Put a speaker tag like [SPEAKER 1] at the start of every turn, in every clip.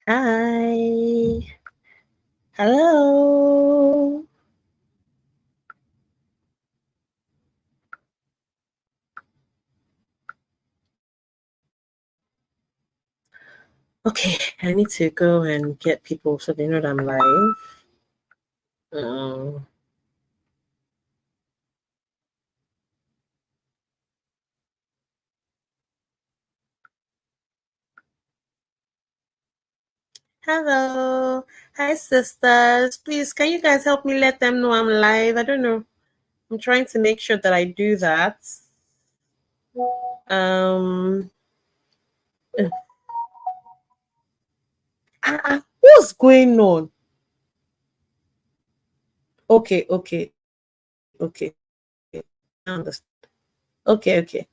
[SPEAKER 1] Hi. Hello. Okay, I need to go and get people so they know that I'm live. Um, Hello. Hi, sisters. Please, can you guys help me let them know I'm live? I don't know. I'm trying to make sure that I do that. Um, what's going on? Okay. I understand. Okay.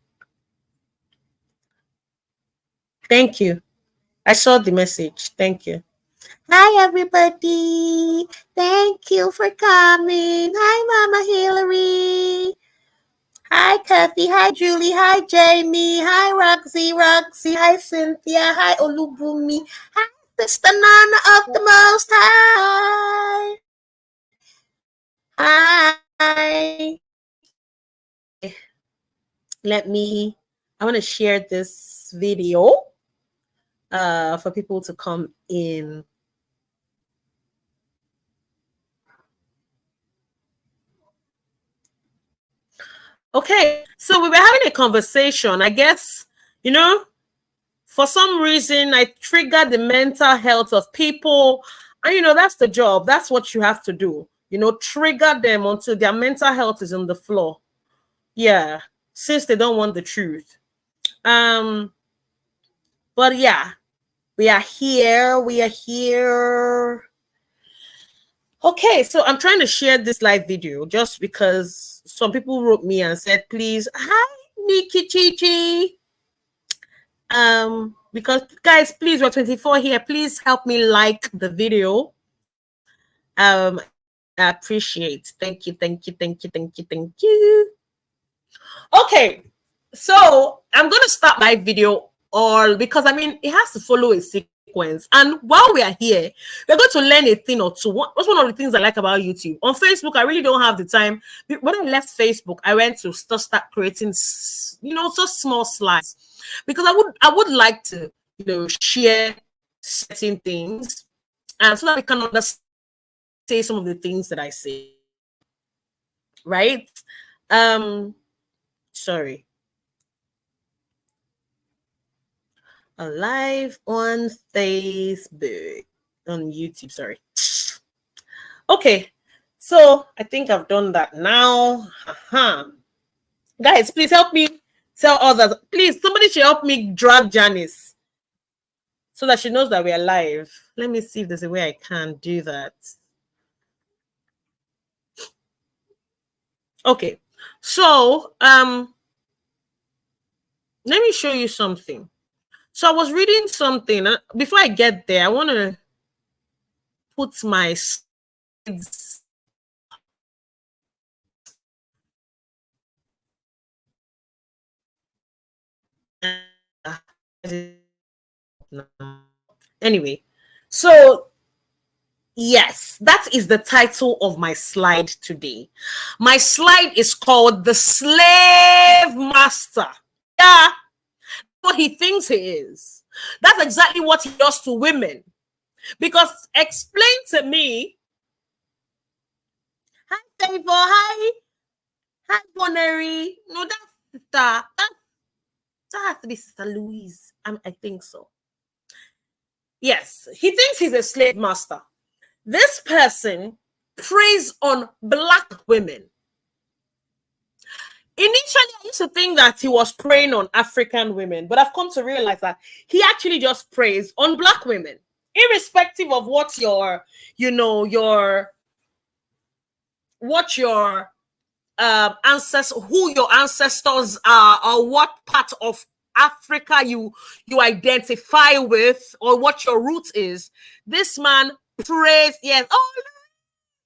[SPEAKER 1] Thank you. I saw the message. Thank you. Hi, everybody. Thank you for coming. Hi, Mama Hillary. Hi, Kathy. Hi, Julie. Hi, Jamie. Hi, Roxy. Hi, Cynthia. Hi, Olubumi. Hi, Sister Nana of the Most High. Hi. I want to share this video for people to come in. Okay, so we were having a conversation. I guess, for some reason, I triggered the mental health of people. And, that's the job. That's what you have to do. Trigger them until their mental health is on the floor. Yeah, since they don't want the truth. But yeah, we are here. Okay, so I'm trying to share this live video just because some people wrote me and said, please, hi, Nikki Chichi. Because guys, please, we're 24 here. Please help me like the video. I appreciate. Thank you. Okay, so I'm gonna start my video all because it has to follow a sequence. And while we are here, we're going to learn a thing or two. What's one of the things I like about YouTube? On Facebook, I really don't have the time. When I left Facebook, I went to start creating, so small slides because I would like to, share certain things, and so that we can understand some of the things that I say. Right? Sorry. Live on Facebook, on YouTube, sorry. Okay, so I think I've done that now. Guys, please help me tell others. Please, somebody should help me drag Janice so that she knows that we are live. Let me see if there's a way I can do that. Okay, so let me show you something. So I was reading something. Before I get there, I want to put my slides. Anyway, so yes, that is the title of my slide today. My slide is called The Slave Master. Yeah, what he thinks he is. That's exactly what he does to women. Because explain to me, hi Favor, hi Bonnery. No, that's sister. That has to be Sister Louise. I think so. Yes, he thinks he's a slave master. This person preys on Black women. Initially, I used to think that he was preying on African women, but I've come to realize that he actually just preys on Black women, irrespective of what your who your ancestors are, or what part of Africa you identify with, or what your root is. This man preys, yes,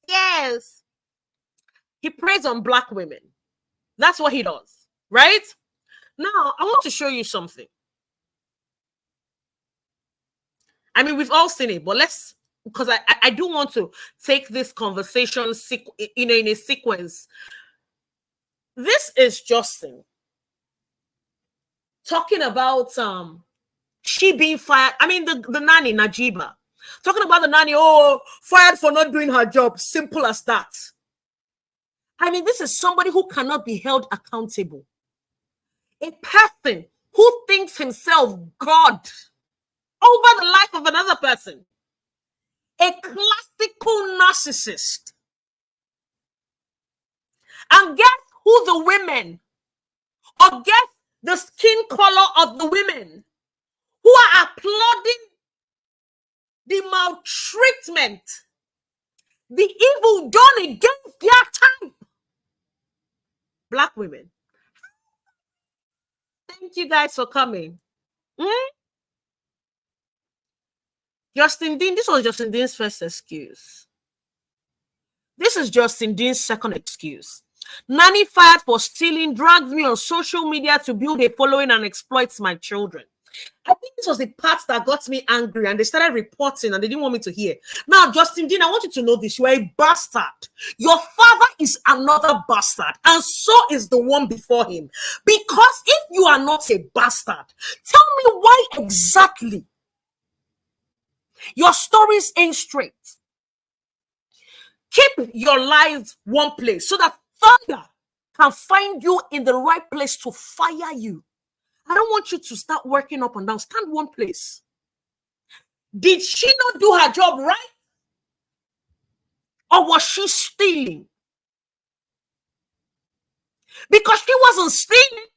[SPEAKER 1] yes, he preys on Black women. That's what he does, right? Now, I want to show you something. I mean, we've all seen it, but let's, because I do want to take this conversation, in a sequence. This is Justin talking about she being fired. I mean, the nanny, Najiba, talking about the nanny, oh, fired for not doing her job. Simple as that. I mean, this is somebody who cannot be held accountable. A person who thinks himself God over the life of another person. A classical narcissist. And guess who the women, or guess the skin color of the women who are applauding the maltreatment, the evil done against their type? Black women. Thank you guys for coming. Justin Dean, this was Justin Dean's first excuse. This is Justin Dean's second excuse. Nanny fired for stealing, drags me on social media to build a following and exploits my children. I think this was the part that got me angry, and they started reporting and they didn't want me to hear. Now, Justin Dean, I want you to know this. You are a bastard. Your father is another bastard, and so is the one before him. Because if you are not a bastard, tell me why exactly your stories ain't straight. Keep your lives one place so that thunder can find you in the right place to fire you. I don't want you to start working up and down. Stand one place. Did she not do her job right? Or was she stealing? Because she wasn't stealing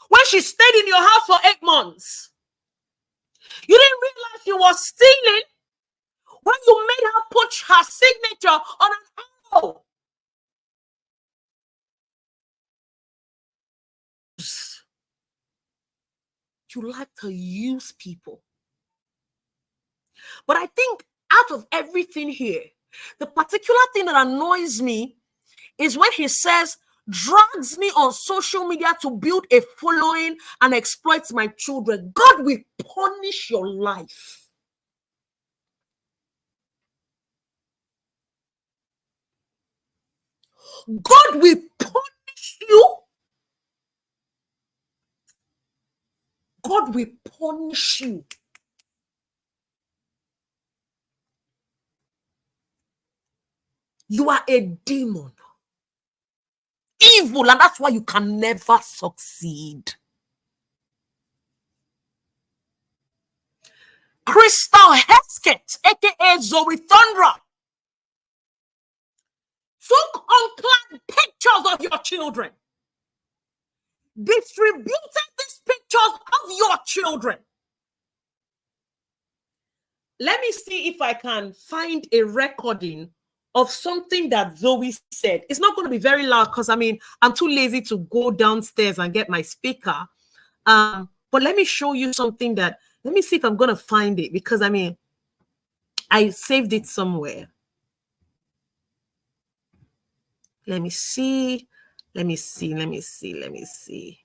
[SPEAKER 1] when she stayed in your house for 8 months. You didn't realize she was stealing when you made her put her signature on an envelope. You like to use people. But I think out of everything here, the particular thing that annoys me is when he says, drags me on social media to build a following and exploits my children. God will punish your life. God will punish you. God will punish you. You are a demon. Evil, and that's why you can never succeed. Crystal Heskett, aka Zoe Thundra, took unclad pictures of your children, distributed these pictures of your children. Let me see if I can find a recording of something that Zoe said. It's not going to be very loud because, I mean, I'm too lazy to go downstairs and get my speaker. But let me show you something that, let me see if I'm going to find it, because, I mean, I saved it somewhere. Let me see. Let me see. Let me see. Let me see.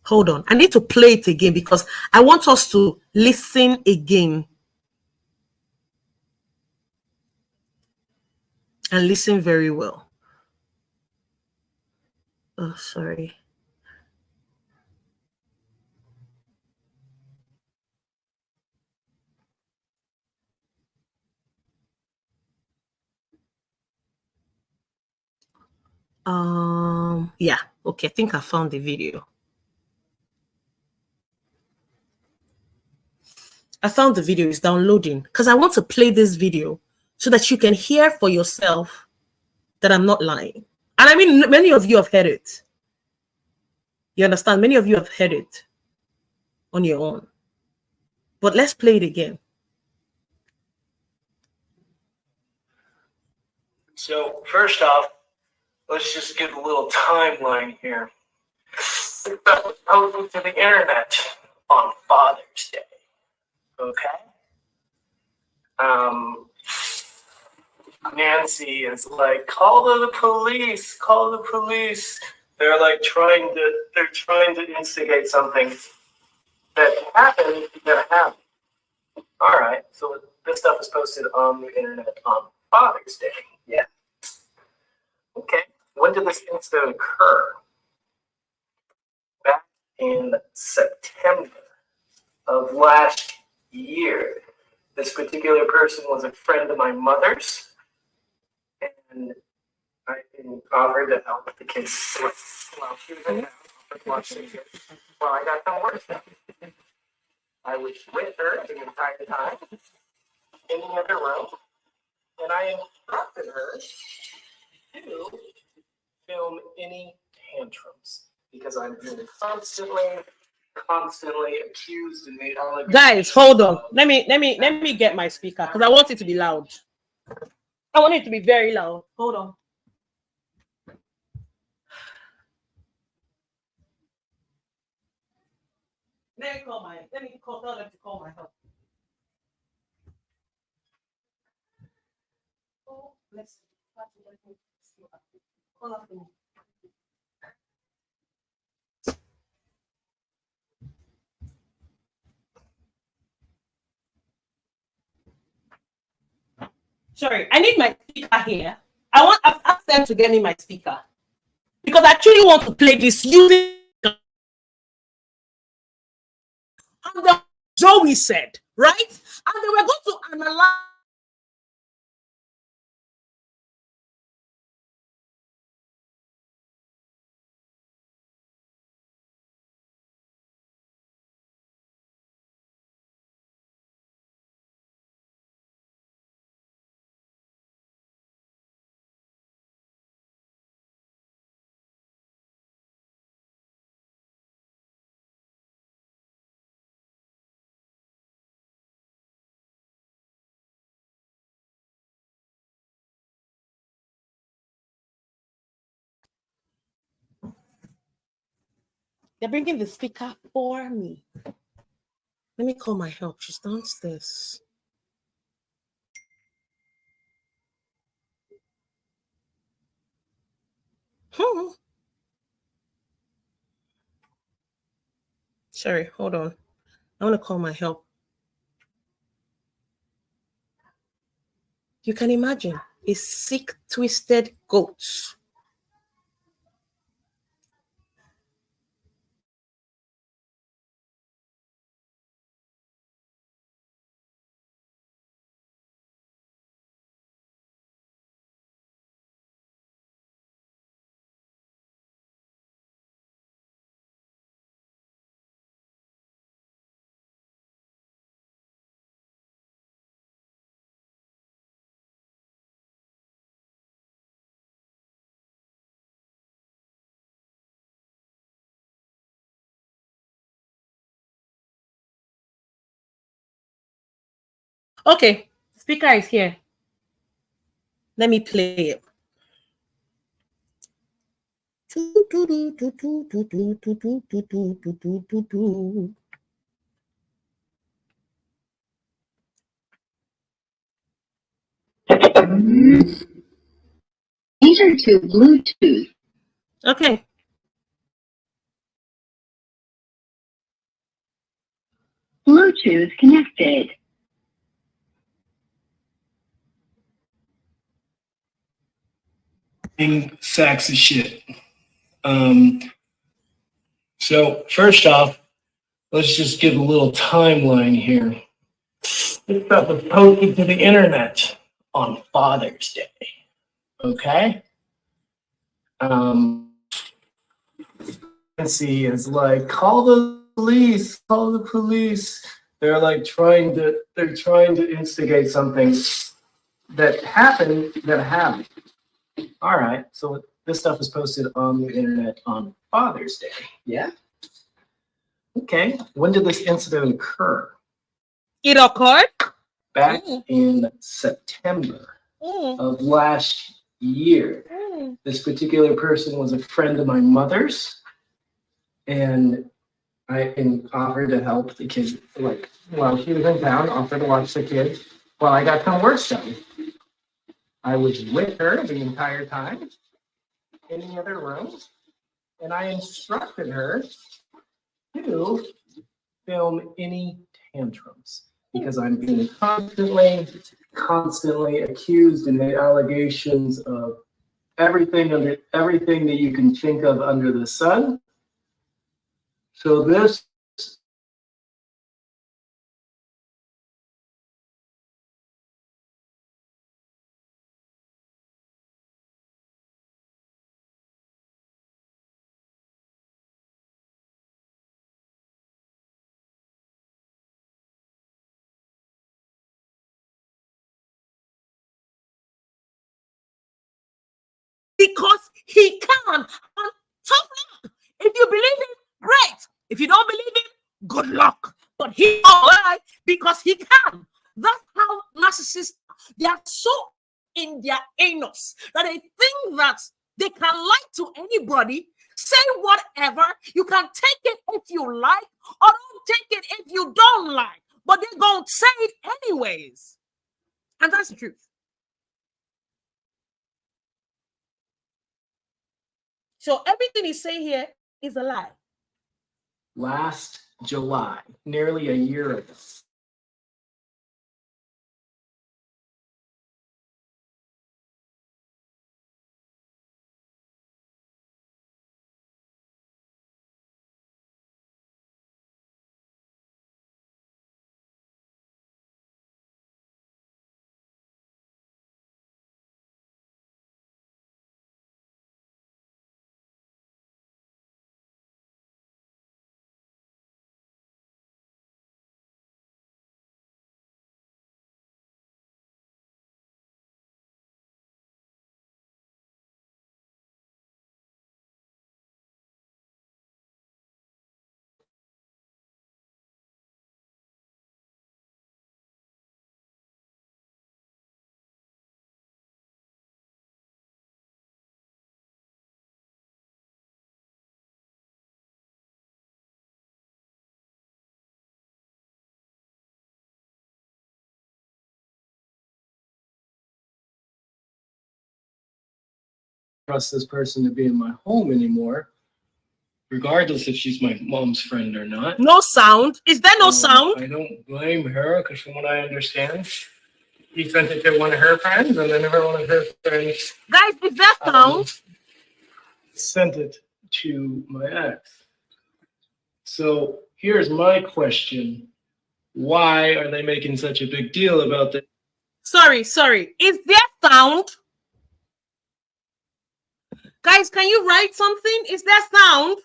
[SPEAKER 1] Hold on. I need to play it again because I want us to listen again. And listen very well. Oh, sorry. Yeah, okay, I think I found the video. I found the video. Is downloading because I want to play this video so that you can hear for yourself that I'm not lying. And I mean, many of you have heard it. You understand? Many of you have heard it on your own. But let's play it again.
[SPEAKER 2] So first off, let's just give a little timeline here. That was posted to the internet on Father's Day. Okay? Nancy is like, call the police, call the police. They're like trying to instigate something that happened that happened. All right, so this stuff is posted on the internet on Father's Day. Yeah. Okay. When did this incident occur? Back in September of last year. This particular person was a friend of my mother's, and I offered to help the kids. Well, she was in town, watching it. Well, I got some work done. I was with her the entire time in the other room, and I instructed her to film any tantrums because I'm being constantly accused and made all.
[SPEAKER 1] Guys, hold on. Let me get my speaker because I want it to be loud. I want it to be very loud. Hold on. Let me tell them to call my help. Oh, let's call up. Sorry, I need my speaker here. I've asked them to get me my speaker because I actually want to play this using and Joey said, right? And they were going to analyze. They're bringing the speaker for me. Let me call my help. She's downstairs. Sorry, hold on. I want to call my help. You can imagine a sick, twisted goat. Okay, speaker is here. Let me play it.
[SPEAKER 3] These are to Bluetooth.
[SPEAKER 1] Okay.
[SPEAKER 3] Bluetooth connected.
[SPEAKER 2] Sacks of shit. So first off, let's just give a little timeline here. This stuff was posted to the internet on Father's Day. Okay? Nancy is like, call the police, call the police. They're like trying to instigate something that happened. All right, so this stuff is posted on the internet on Father's Day. Yeah? Okay. When did this incident occur?
[SPEAKER 1] It occurred
[SPEAKER 2] Back in September of last year. This particular person was a friend of my mother's, and I offered to help the kids. Like, while she was in town, offered to watch the kids while I got some work done. I was with her the entire time in the other room, and I instructed her to film any tantrums because I'm being constantly accused and made allegations of everything that you can think of under the sun. So this
[SPEAKER 1] because he can. And tough luck. If you believe him, great. If you don't believe him, good luck. But he all right because he can. That's how narcissists, they are so in their anus that they think that they can lie to anybody, say whatever. You can take it if you like, or don't take it if you don't like. But they're going to say it anyways. And that's the truth. So everything he's saying here is a lie.
[SPEAKER 2] last July, nearly a year ago. Trust this person to be in my home anymore, regardless if she's my mom's friend or not.
[SPEAKER 1] No sound. Is there no sound?
[SPEAKER 2] I don't blame her because from what I understand, he sent it to one of her friends, and then every one of her friends
[SPEAKER 1] Guys, is there sound?
[SPEAKER 2] sent it to my ex. So here's my question. Why are they making such a big deal about this?
[SPEAKER 1] Sorry. Is there sound? Guys, can you write something? Is there sound?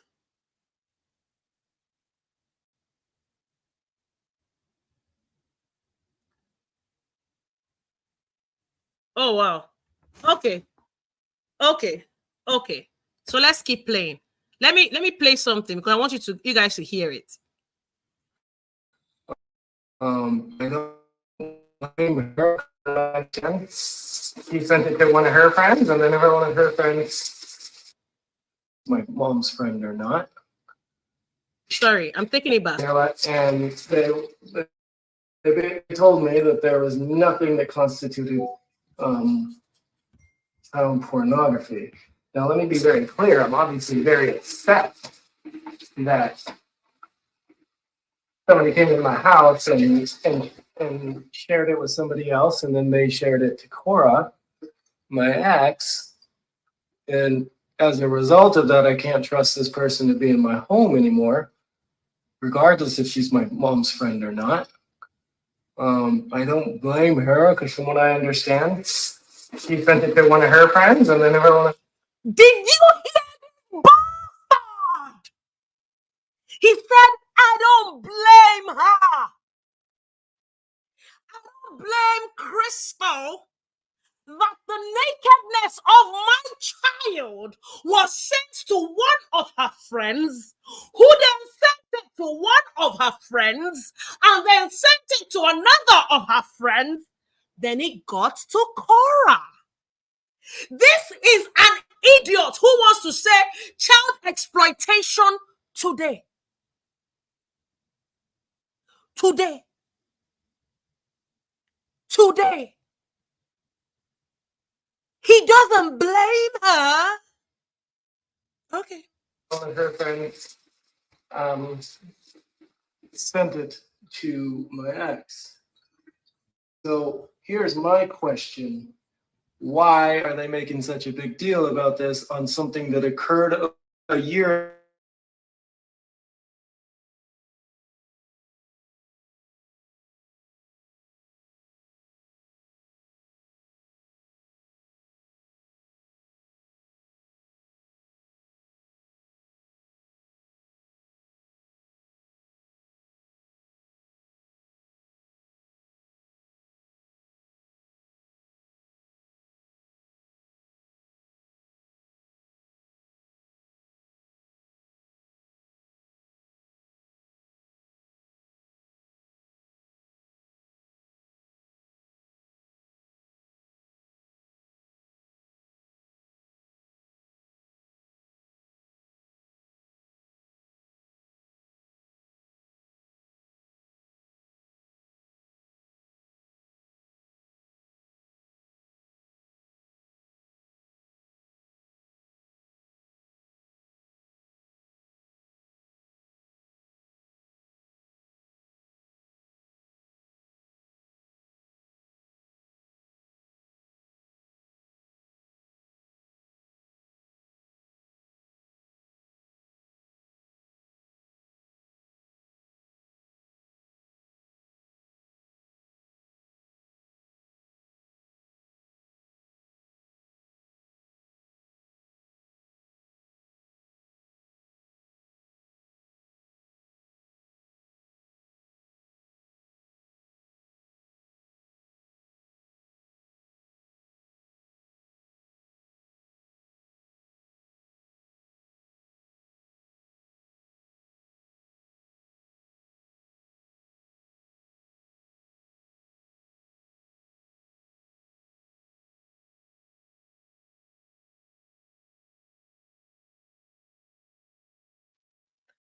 [SPEAKER 1] Oh, wow. Okay. So let's keep playing. Let me play something because I want you guys to hear it.
[SPEAKER 2] I don't blame her. He sent it to one of her friends, and then every one of her friends, my mom's friend or not.
[SPEAKER 1] Sorry, I'm taking it back.
[SPEAKER 2] And they told me that there was nothing that constituted child pornography. Now, let me be very clear. I'm obviously very upset that somebody came to my house and shared it with somebody else, and then they shared it to Cora, my ex. And as a result of that, I can't trust this person to be in my home anymore, regardless if she's my mom's friend or not. I don't blame her because from what I understand, she sent it to one of her friends, and then everyone.
[SPEAKER 1] Did you hear bastard? He said, I don't blame her. I don't blame Crystal that the nakedness of my child was sent to one of her friends, who then sent it to one of her friends, and then sent it to another of her friends. Then it got to Cora. This is an idiot who wants to say child exploitation today. Today. He doesn't blame her. Okay.
[SPEAKER 2] Well, her friend sent it to my ex. So here's my question. Why are they making such a big deal about this on something that occurred a year?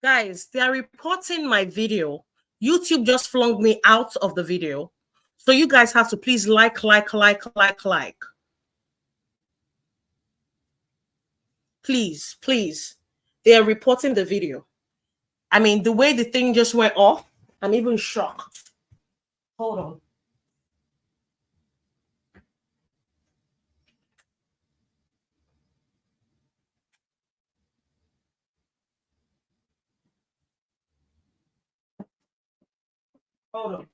[SPEAKER 1] Guys, they are reporting my video. YouTube just flung me out of the video. So you guys have to please like. Please, please. They are reporting the video. I mean, the way the thing just went off, I'm even shocked. Hold on. Hold on.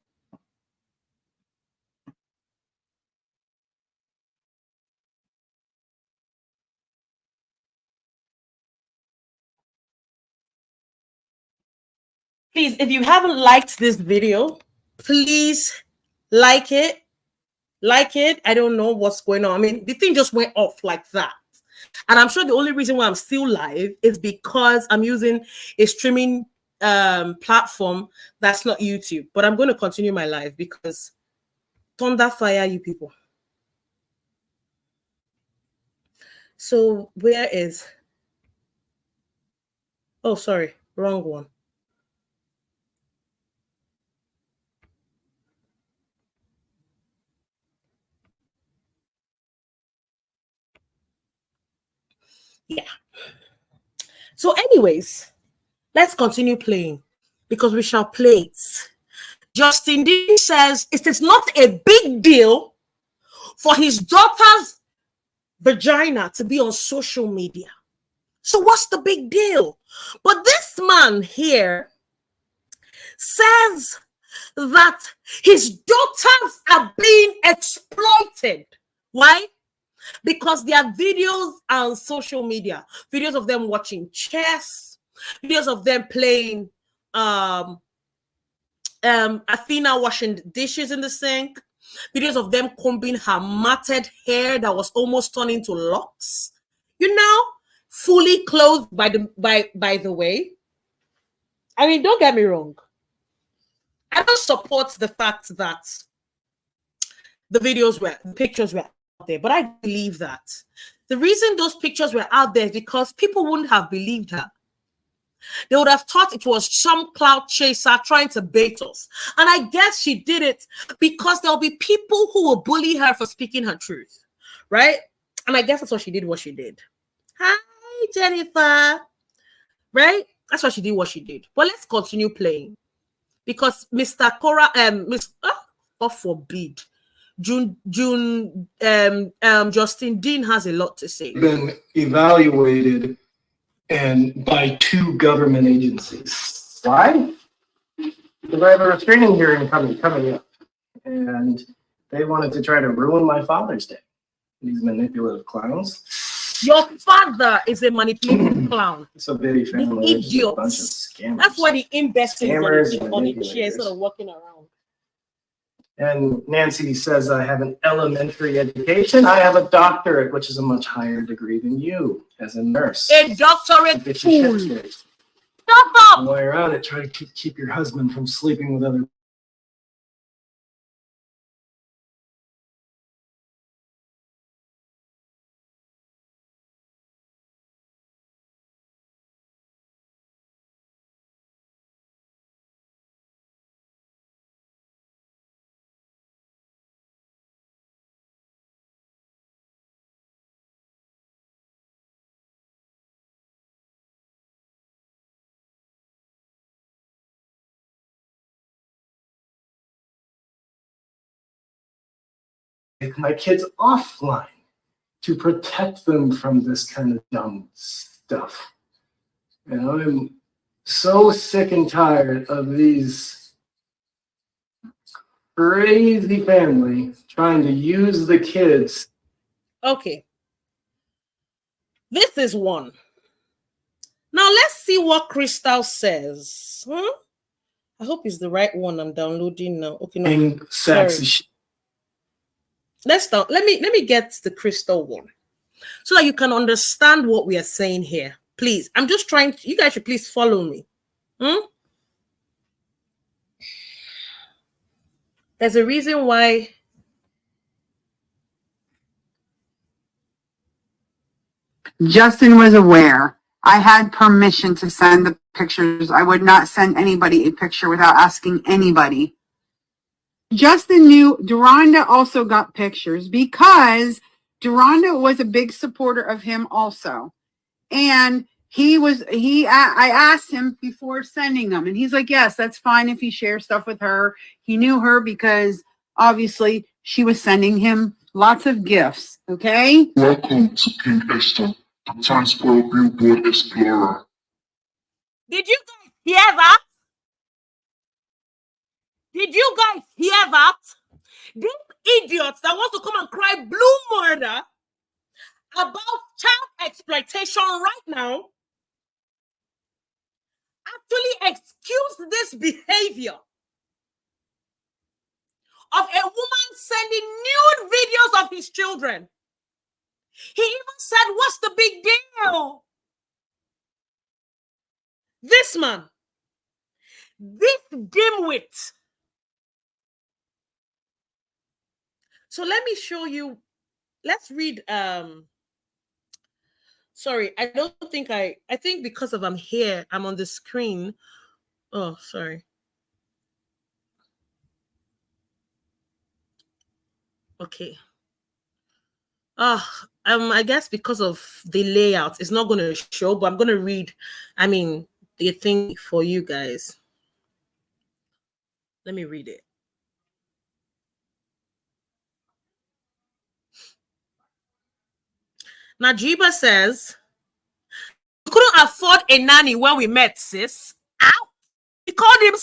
[SPEAKER 1] Please, if you haven't liked this video, please like it. Like it. I don't know what's going on. I mean, the thing just went off like that. And I'm sure the only reason why I'm still live is because I'm using a streaming platform that's not YouTube. But I'm going to continue my live because thunder fire, you people. So where is... Oh, sorry. Wrong one. Yeah. So anyways, let's continue playing because we shall play it. Justin D says it is not a big deal for his daughter's vagina to be on social media. So what's the big deal? But this man here says that his daughters are being exploited. Why? Because their videos are on social media. Videos of them watching chess, videos of them playing Athena washing dishes in the sink, videos of them combing her matted hair that was almost turned into locks. You know, fully clothed by the way. I mean, don't get me wrong. I don't support the fact that the pictures were out there, but I believe that the reason those pictures were out there is because people wouldn't have believed her. They would have thought it was some cloud chaser trying to bait us. And I guess she did it because there'll be people who will bully her for speaking her truth, right? And I guess that's what she did. What she did. Hi, Jennifer. Right? That's what she did. What she did. But let's continue playing because Mr. Cora, God forbid, Justin Dean has a lot to say.
[SPEAKER 2] Been evaluated and by 2 government agencies. Why? Because I have a restraining hearing coming up, and they wanted to try to ruin my Father's Day. These manipulative clowns.
[SPEAKER 1] Your father is a manipulative clown.
[SPEAKER 2] It's a very family.
[SPEAKER 1] Idiots.
[SPEAKER 2] A bunch of scammers.
[SPEAKER 1] That's why the imbeciles on the chair
[SPEAKER 2] manipulators.
[SPEAKER 1] sort of walking around.
[SPEAKER 2] And Nancy says I have an elementary education. I have a doctorate, which is a much higher degree than you as a nurse.
[SPEAKER 1] A doctorate
[SPEAKER 2] Get your shit
[SPEAKER 1] fool.
[SPEAKER 2] straight.
[SPEAKER 1] Stop up.
[SPEAKER 2] And while you're at it, try to keep your husband from sleeping with other. Take my kids offline to protect them from this kind of dumb stuff. And I'm so sick and tired of these crazy family trying to use the kids.
[SPEAKER 1] Okay. This is one. Now let's see what Crystal says. I hope it's the right one I'm downloading now. Okay, no.
[SPEAKER 2] Sexy shit.
[SPEAKER 1] Let me get the Crystal one so that you can understand what we are saying here. Please, I'm just trying to, you guys should please follow me. There's a reason why.
[SPEAKER 4] Justin was aware. I had permission to send the pictures. I would not send anybody a picture without asking anybody. Justin knew Deronda also got pictures because Deronda was a big supporter of him also. And I asked him before sending them, and he's like, yes, that's fine if he shares stuff with her. He knew her because obviously she was sending him lots of gifts. Okay.
[SPEAKER 5] Welcome to TINDER, the Transport Billboard Explorer.
[SPEAKER 1] Did you guys hear that? Did you guys hear that? These idiots that want to come and cry blue murder about child exploitation right now actually excuse this behavior of a woman sending nude videos of his children. He even said, what's the big deal? This man, this dimwit. So let me show you. Let's read. Sorry, I don't think I think because of I'm here, I'm on the screen. Oh, sorry. Okay. I guess because of the layout, it's not going to show, but I'm going to read, the thing for you guys. Let me read it. Najiba says, "You couldn't afford a nanny when we met, sis." Ow! He called him.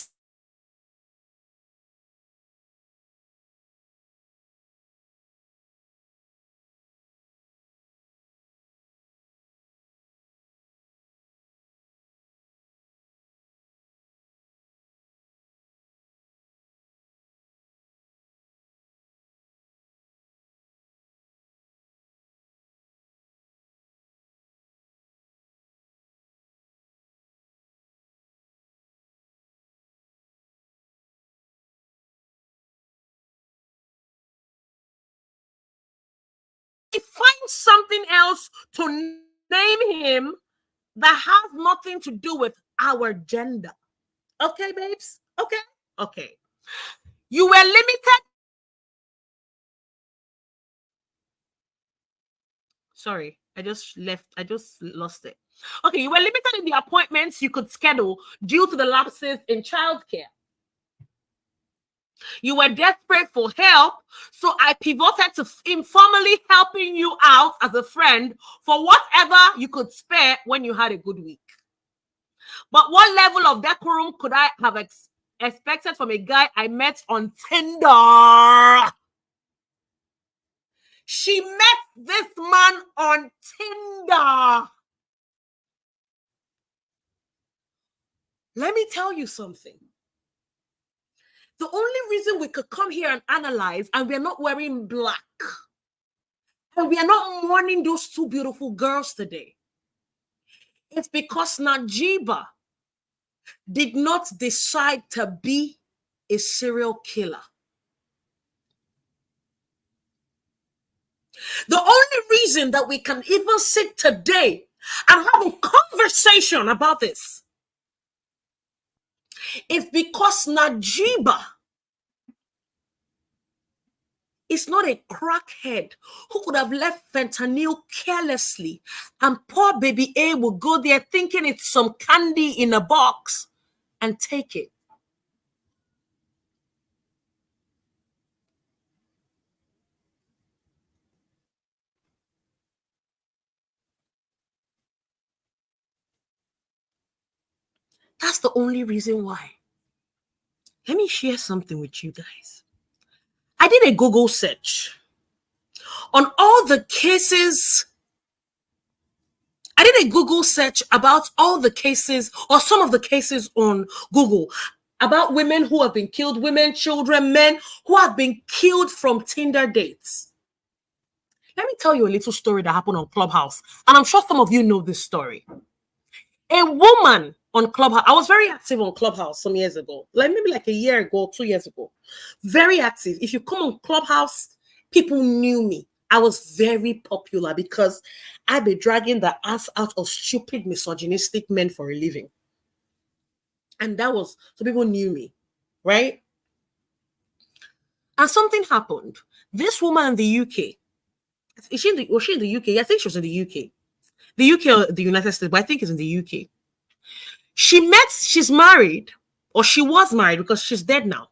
[SPEAKER 1] He finds something else to name him that has nothing to do with our gender. Okay, babes? Okay. You were limited. Sorry, I just lost it. Okay, you were limited in the appointments you could schedule due to the lapses in childcare. You were desperate for help, so I pivoted to informally helping you out as a friend for whatever you could spare when you had a good week. But what level of decorum could I have expected from a guy I met on Tinder? She met this man on Tinder. Let me tell you something. The only reason we could come here and analyze, and we're not wearing black, and we are not mourning those two beautiful girls today, it's because Najiba did not decide to be a serial killer. The only reason that we can even sit today and have a conversation about this is because Najiba is not a crackhead who could have left fentanyl carelessly, and poor baby A will go there thinking it's some candy in a box and take it. That's the only reason why. Let me share something with you guys. I did a Google search on all the cases. I did a Google search about all the cases, or some of the cases on Google, about women who have been killed, women, children, men who have been killed from Tinder dates. Let me tell you a little story that happened on Clubhouse, and I'm sure some of you know this story. A woman on Clubhouse, I was very active on Clubhouse some years ago, maybe like a year ago, 2 years ago. Very active. If you come on Clubhouse, people knew me. I was very popular because I'd be dragging the ass out of stupid, misogynistic men for a living. And so people knew me, right? And something happened. This woman in the UK, was she in the UK? Yeah, I think she was in the UK. The UK or the United States, but I think it's in the UK. She's married, or she was married because she's dead now.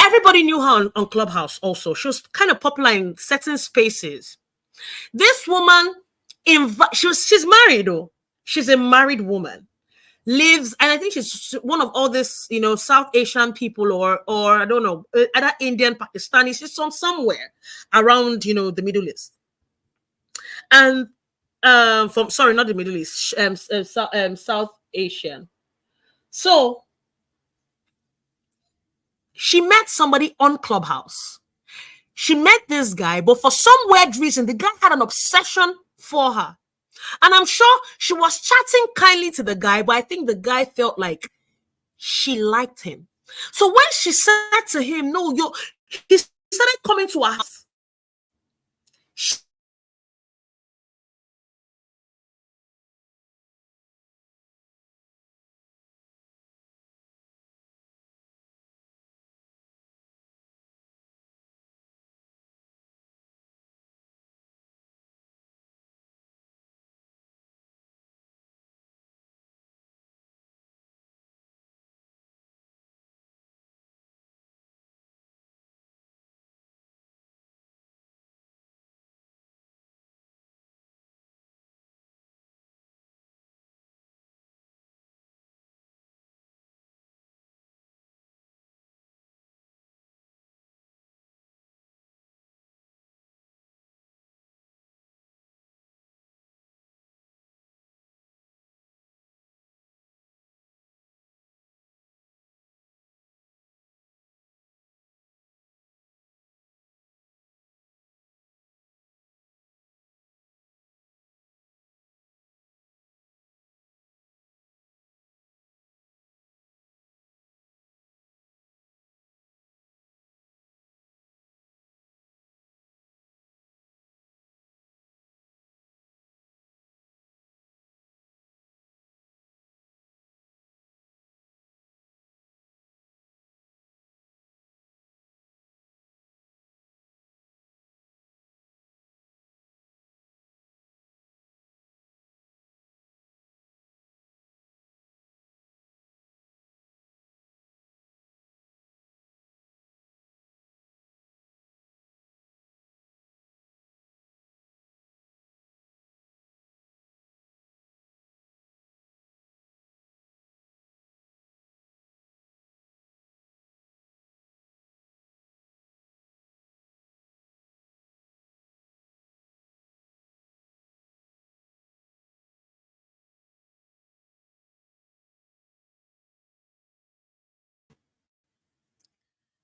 [SPEAKER 1] Everybody knew her on Clubhouse also. She was kind of popular in certain spaces. This woman, she's married though. She's a married woman. Lives, and I think she's one of all this, South Asian people, or I don't know, either Indian, Pakistani. She's from somewhere around, the Middle East. And not the Middle East, South Asian. So she met somebody on Clubhouse. She met this guy, but for some weird reason, the guy had an obsession for her. And I'm sure she was chatting kindly to the guy, but I think the guy felt like she liked him. So when she said to him, he started coming to her house.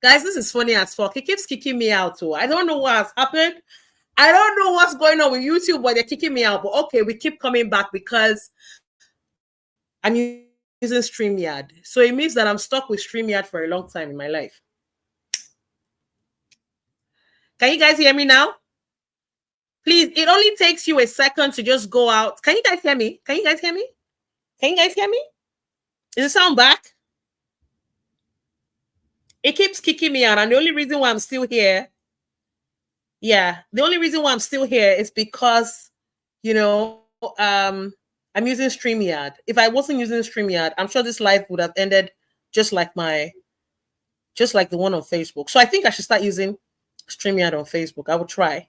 [SPEAKER 1] Guys, this is funny as fuck. He keeps kicking me out too. I don't know what has happened. I don't know what's going on with YouTube, but they're kicking me out. But okay, we keep coming back because I'm using StreamYard. So it means that I'm stuck with StreamYard for a long time in my life. Can you guys hear me now? Please, it only takes you a second to just go out. Can you guys hear me? Can you guys hear me? Can you guys hear me? Is the sound back? It keeps kicking me out. And the only reason why I'm still here, the only reason why I'm still here is because, you know, I'm using StreamYard. If I wasn't using StreamYard, I'm sure this live would have ended just like the one on Facebook. So I think I should start using StreamYard on Facebook. I will try.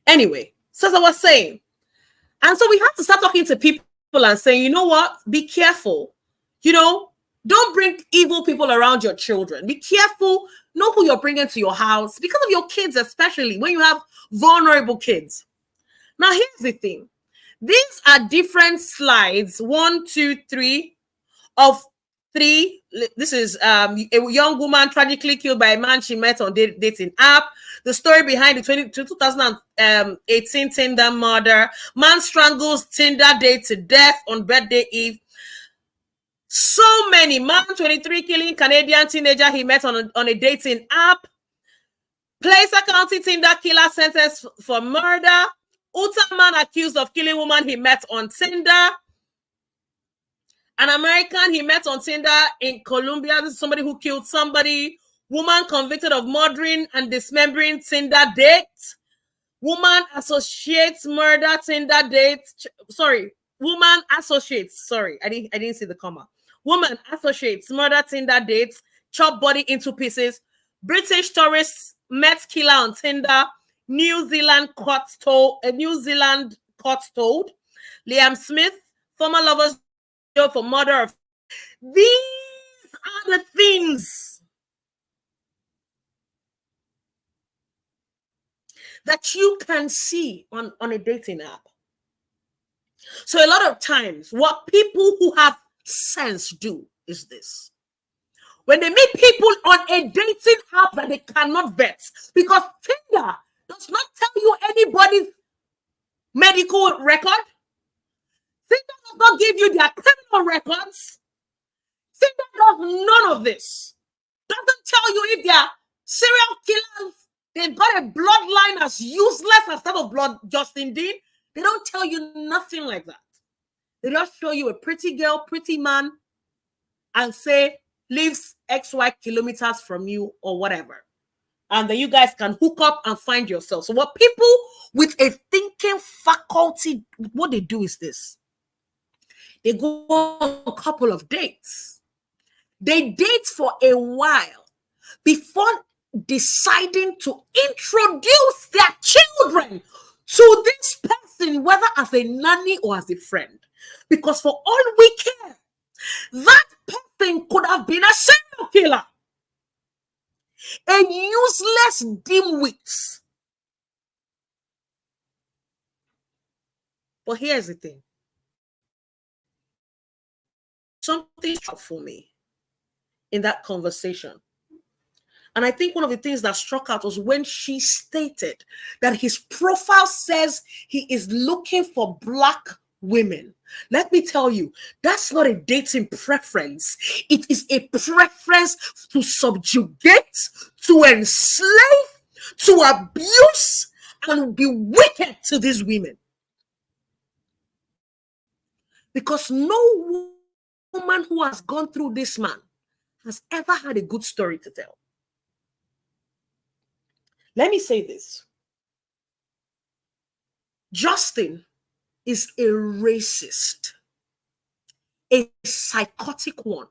[SPEAKER 1] Anyway, so as I was saying, and so we have to start talking to people and saying, you know what? Be careful. You know, don't bring evil people around your children. Be careful. Know who you're bringing to your house because of your kids, especially when you have vulnerable kids. Now, here's the thing. These are different slides. 1, 2, 3 of 3. This is a young woman tragically killed by a man she met on dating app. The story behind the 2018 Tinder murder. Man strangles Tinder date to death on birthday eve. So many. Man 23 killing Canadian teenager he met on a dating app. Placer County Tinder killer sentenced for murder. Utah man accused of killing woman he met on Tinder. An American he met on Tinder in Colombia. This is somebody who killed somebody. Woman convicted of murdering and dismembering Tinder date. Woman associates murder Tinder date. Woman associates. Sorry, I didn't see the comma. Woman associates murder Tinder dates. Chop body into pieces. British tourists met killer on Tinder. New Zealand court told. Liam Smith, former lovers for murder of. These are the things that you can see on a dating app. So a lot of times, what people who have sense do is this. When they meet people on a dating app that they cannot vet, because Tinder does not tell you anybody's medical record. Tinder does not give you their criminal records. Tinder does none of this. Doesn't tell you if they're serial killers. They've got a bloodline as useless as that of blood Justin Dean. They don't tell you nothing like that. They just show you a pretty girl, pretty man, and say lives XY kilometers from you or whatever. And then you guys can hook up and find yourself. So what people with a thinking faculty, what they do is this. They go on a couple of dates. They date for a while before deciding to introduce their children to this person, whether as a nanny or as a friend. Because for all we care, that person could have been a serial killer, a useless dimwit. But here's the thing. Something struck for me in that conversation. And I think one of the things that struck out was when she stated that his profile says he is looking for Black women. Let me tell you, that's not a dating preference. It is a preference to subjugate, to enslave, to abuse, and be wicked to these women. Because no woman who has gone through this man has ever had a good story to tell. Let me say this. Justin is a racist, a psychotic one.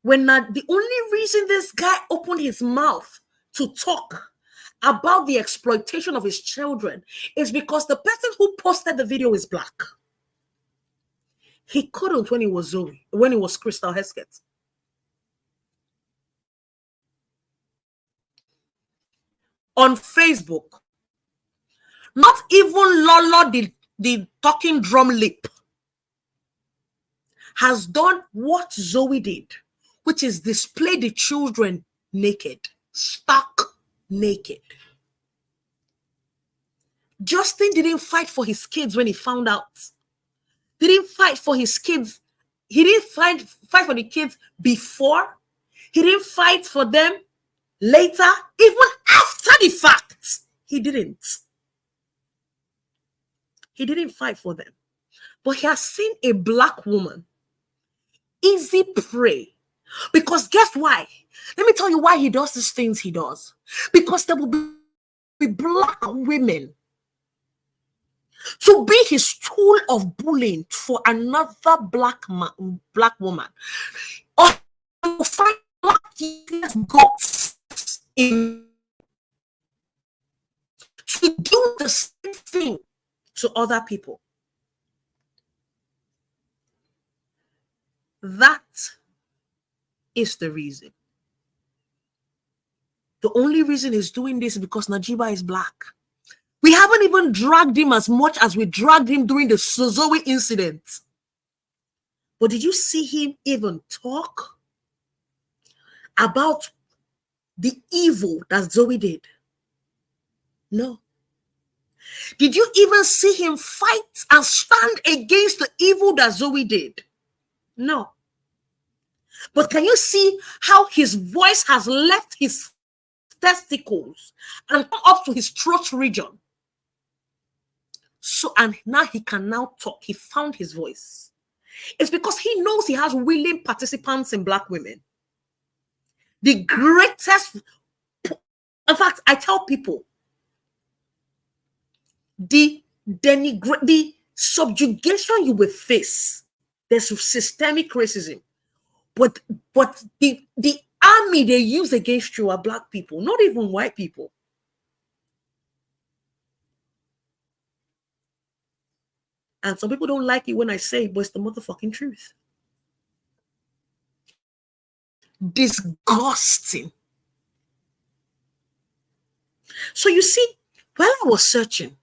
[SPEAKER 1] The only reason this guy opened his mouth to talk about the exploitation of his children is because the person who posted the video is Black. He couldn't when it was Zoe, when it was Crystal Hesketh. On Facebook, not even Lolo, the talking drum lip, has done what Zoe did, which is display the children naked, stark naked. Justin didn't fight for his kids when he found out. He didn't fight for his kids. He didn't fight for the kids before. He didn't fight for them later, even after the fact. He didn't. He didn't fight for them. But he has seen a black woman easy prey. Because guess why? Let me tell you why he does these things he does. Because there will be black women to be his tool of bullying for another black woman. Or to find black guts in to do the same thing to other people. That is the reason. The only reason he's doing this is because Najiba is black. We haven't even dragged him as much as we dragged him during the Zoe incident. But did you see him even talk about the evil that Zoe did? No. Did you even see him fight and stand against the evil that Zoe did? No. But can you see how his voice has left his testicles and come up to his throat region? So, and now he can now talk. He found his voice. It's because he knows he has willing participants in black women. The greatest, in fact, I tell people, the subjugation you will face, there's systemic racism. But the army they use against you are black people, not even white people. And some people don't like it when I say it, but it's the motherfucking truth. Disgusting. So you see, while I was searching,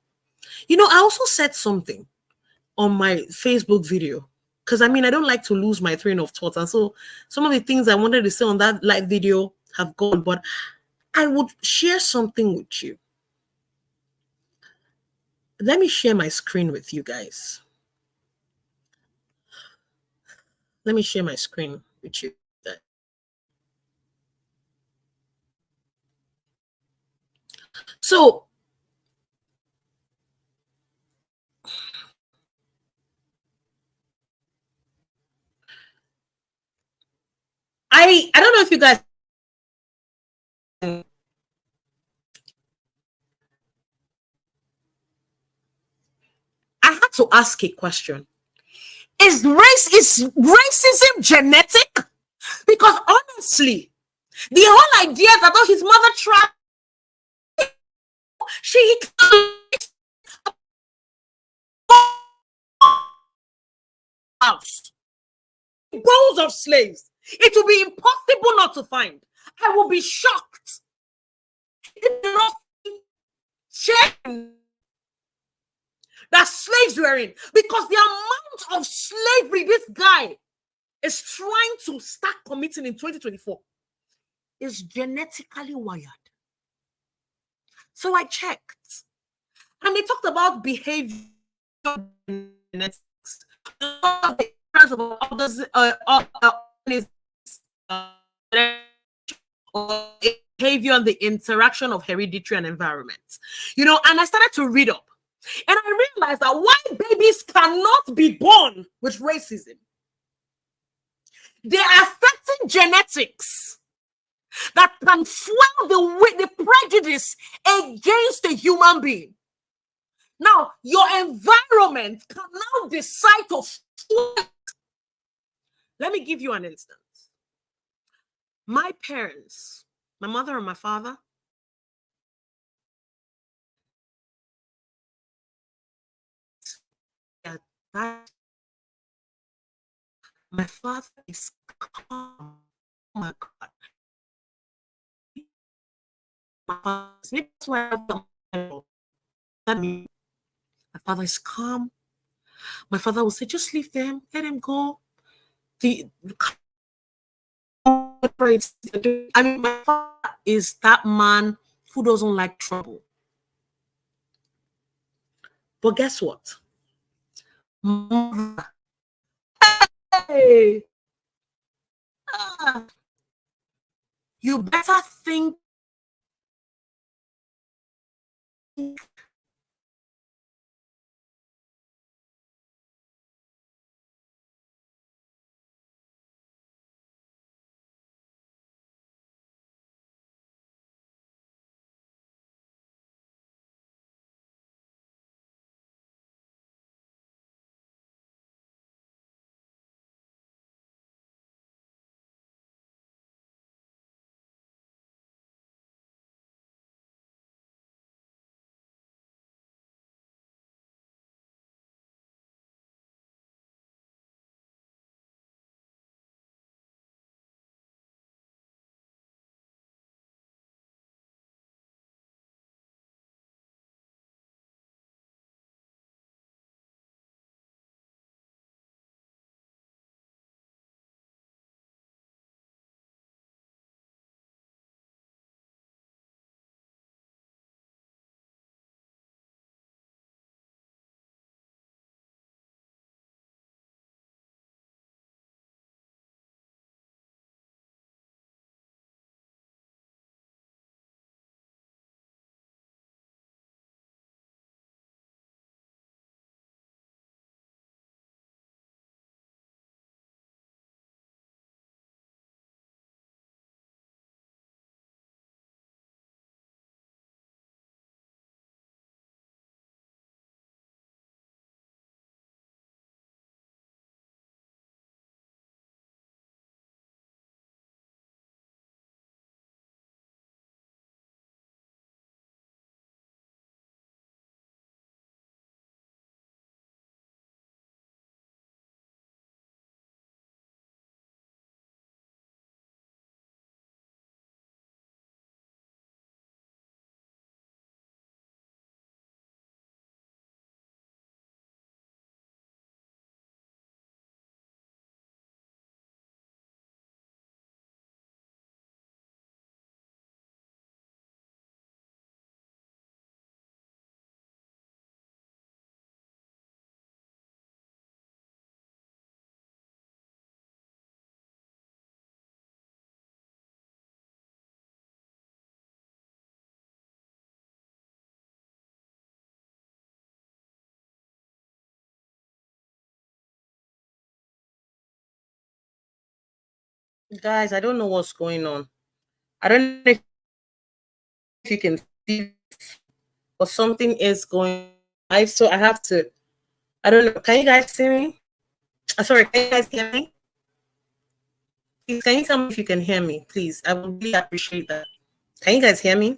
[SPEAKER 1] I also said something on my Facebook video. Because I don't like to lose my train of thought. And so some of the things I wanted to say on that live video have gone, but I would share something with you. Let me share my screen with you guys. Let me share my screen with you. So I don't know if you guys I had to ask a question. Is racism genetic? Because honestly, the whole idea that his mother tried, she house rows of slaves. It will be impossible not to find. I will be shocked if you not check that slaves were in, because the amount of slavery this guy is trying to start committing in 2024 is genetically wired. So I checked, and they talked about behavior genetics, behavior and the interaction of hereditary and environment. And I started to read up. And I realized that white babies cannot be born with racism. There are certain genetics that can fuel the prejudice against a human being. Now, your environment can now decide to fuel. Let me give you an instance. My parents, my mother and my father, my father is calm. Oh my God. My father is calm. My father will say, just leave them, let him go. the I mean, my father is that man who doesn't like trouble. But guess what? Mother, hey, you better think. Guys, I don't know what's going on. I don't know if you can see, but something is going on. So I have to, I don't know. Can you guys see me? Sorry, can you guys hear me? Please, can you tell me if you can hear me, please? I would really appreciate that. Can you guys hear me?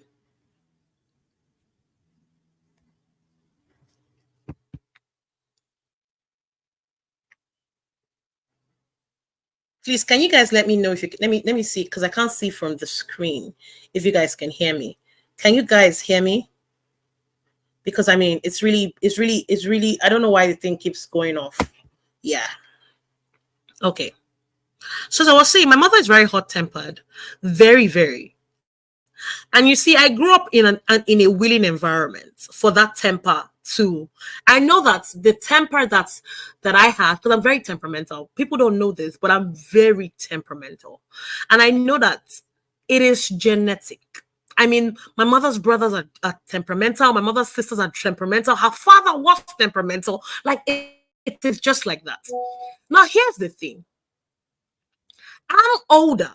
[SPEAKER 1] Please, can you guys let me know if you can, let me see, because I can't see from the screen if you guys can hear me. Can you guys hear me? Because I mean, it's really, I don't know why the thing keeps going off. Yeah. Okay. So as I was saying, my mother is very hot-tempered, very, very. And you see, I grew up in a willing environment for that temper too. I know that the temper that I have, because I'm very temperamental. People don't know this, but I'm very temperamental, and I know that it is genetic. I mean, my mother's brothers are temperamental. My mother's sisters are temperamental. Her father was temperamental. Like it is just like that. Now, here's the thing. I'm older,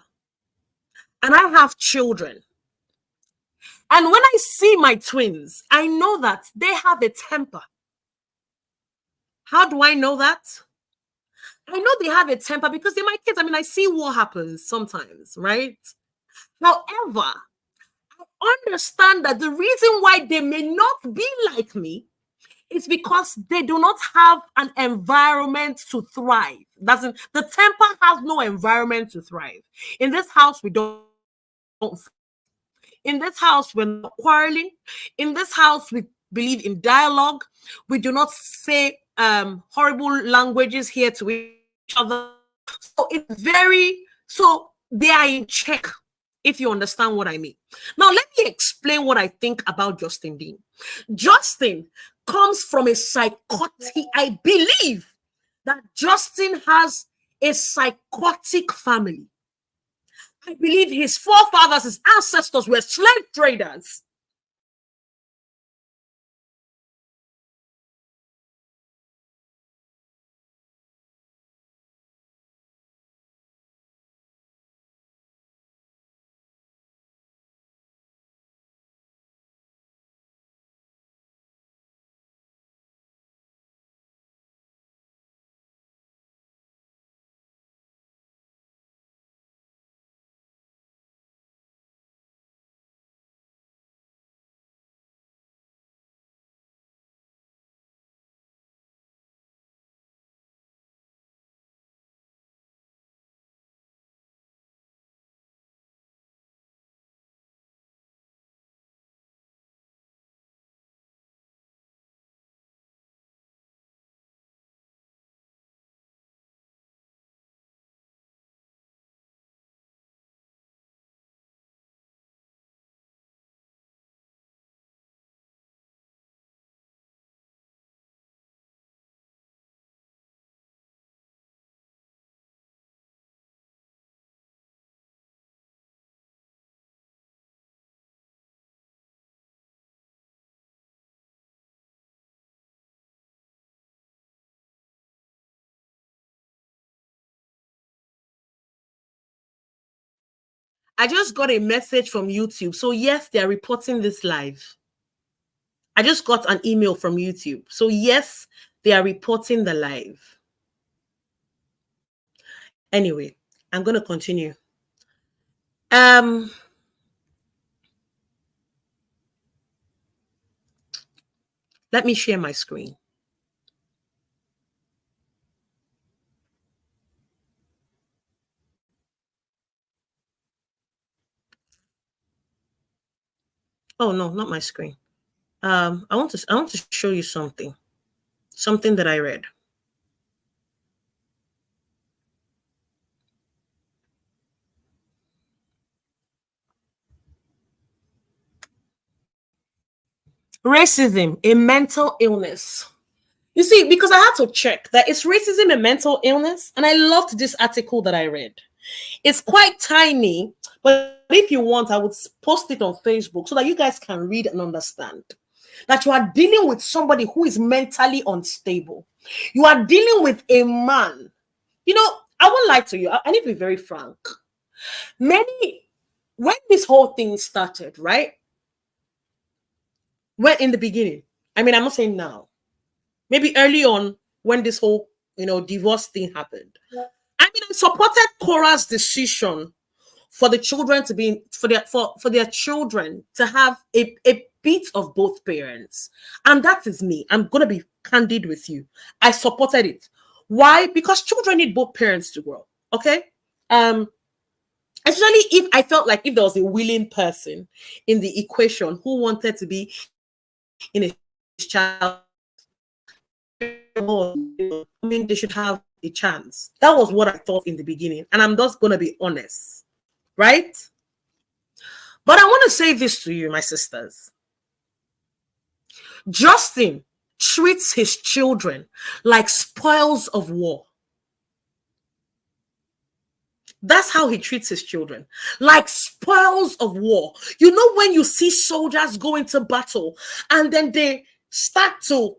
[SPEAKER 1] and I have children. And when I see my twins, I know that they have a temper. How do I know that? I know they have a temper because they're my kids. I mean, I see what happens sometimes, right? However, I understand that the reason why they may not be like me is because they do not have an environment to thrive. The temper has no environment to thrive. In this house, we don't. In this house, we're not quarreling. In this house, we believe in dialogue. We do not say horrible languages here to each other. So it's very, so they are in check, if you understand what I mean. Now, let me explain what I think about Justin Dean. Justin comes from a psychotic, I believe that Justin has a psychotic family. I believe his forefathers, his ancestors were slave traders. I just got a message from YouTube. So yes, they are reporting this live. I just got an email from YouTube. So yes, they are reporting the live. Anyway, I'm going to continue. Let me share my screen. Oh no, not my screen. I want to show you something that I read. Racism, a mental illness. You see, because I had to check that is racism a mental illness, and I loved this article that I read. It's quite tiny, but if you want, I would post it on Facebook so that you guys can read and understand that you are dealing with somebody who is mentally unstable. You are dealing with a man. You know, I won't lie to you. I need to be very frank. When this whole thing started, right? When in the beginning, I mean, I'm not saying now, maybe early on when this whole, divorce thing happened. I mean, I supported Cora's decision for the children to be for their children to have a bit of both parents. And that is me. I'm gonna be candid with you. I supported it. Why? Because children need both parents to grow. Okay. Especially if I felt like if there was a willing person in the equation who wanted to be in a child, I mean, they should have a chance. That was what I thought in the beginning. And I'm just gonna be honest. Right? But I want to say this to you, my sisters. Justin treats his children like spoils of war. That's how he treats his children, like spoils of war. You know, when you see soldiers go into battle and then they start to,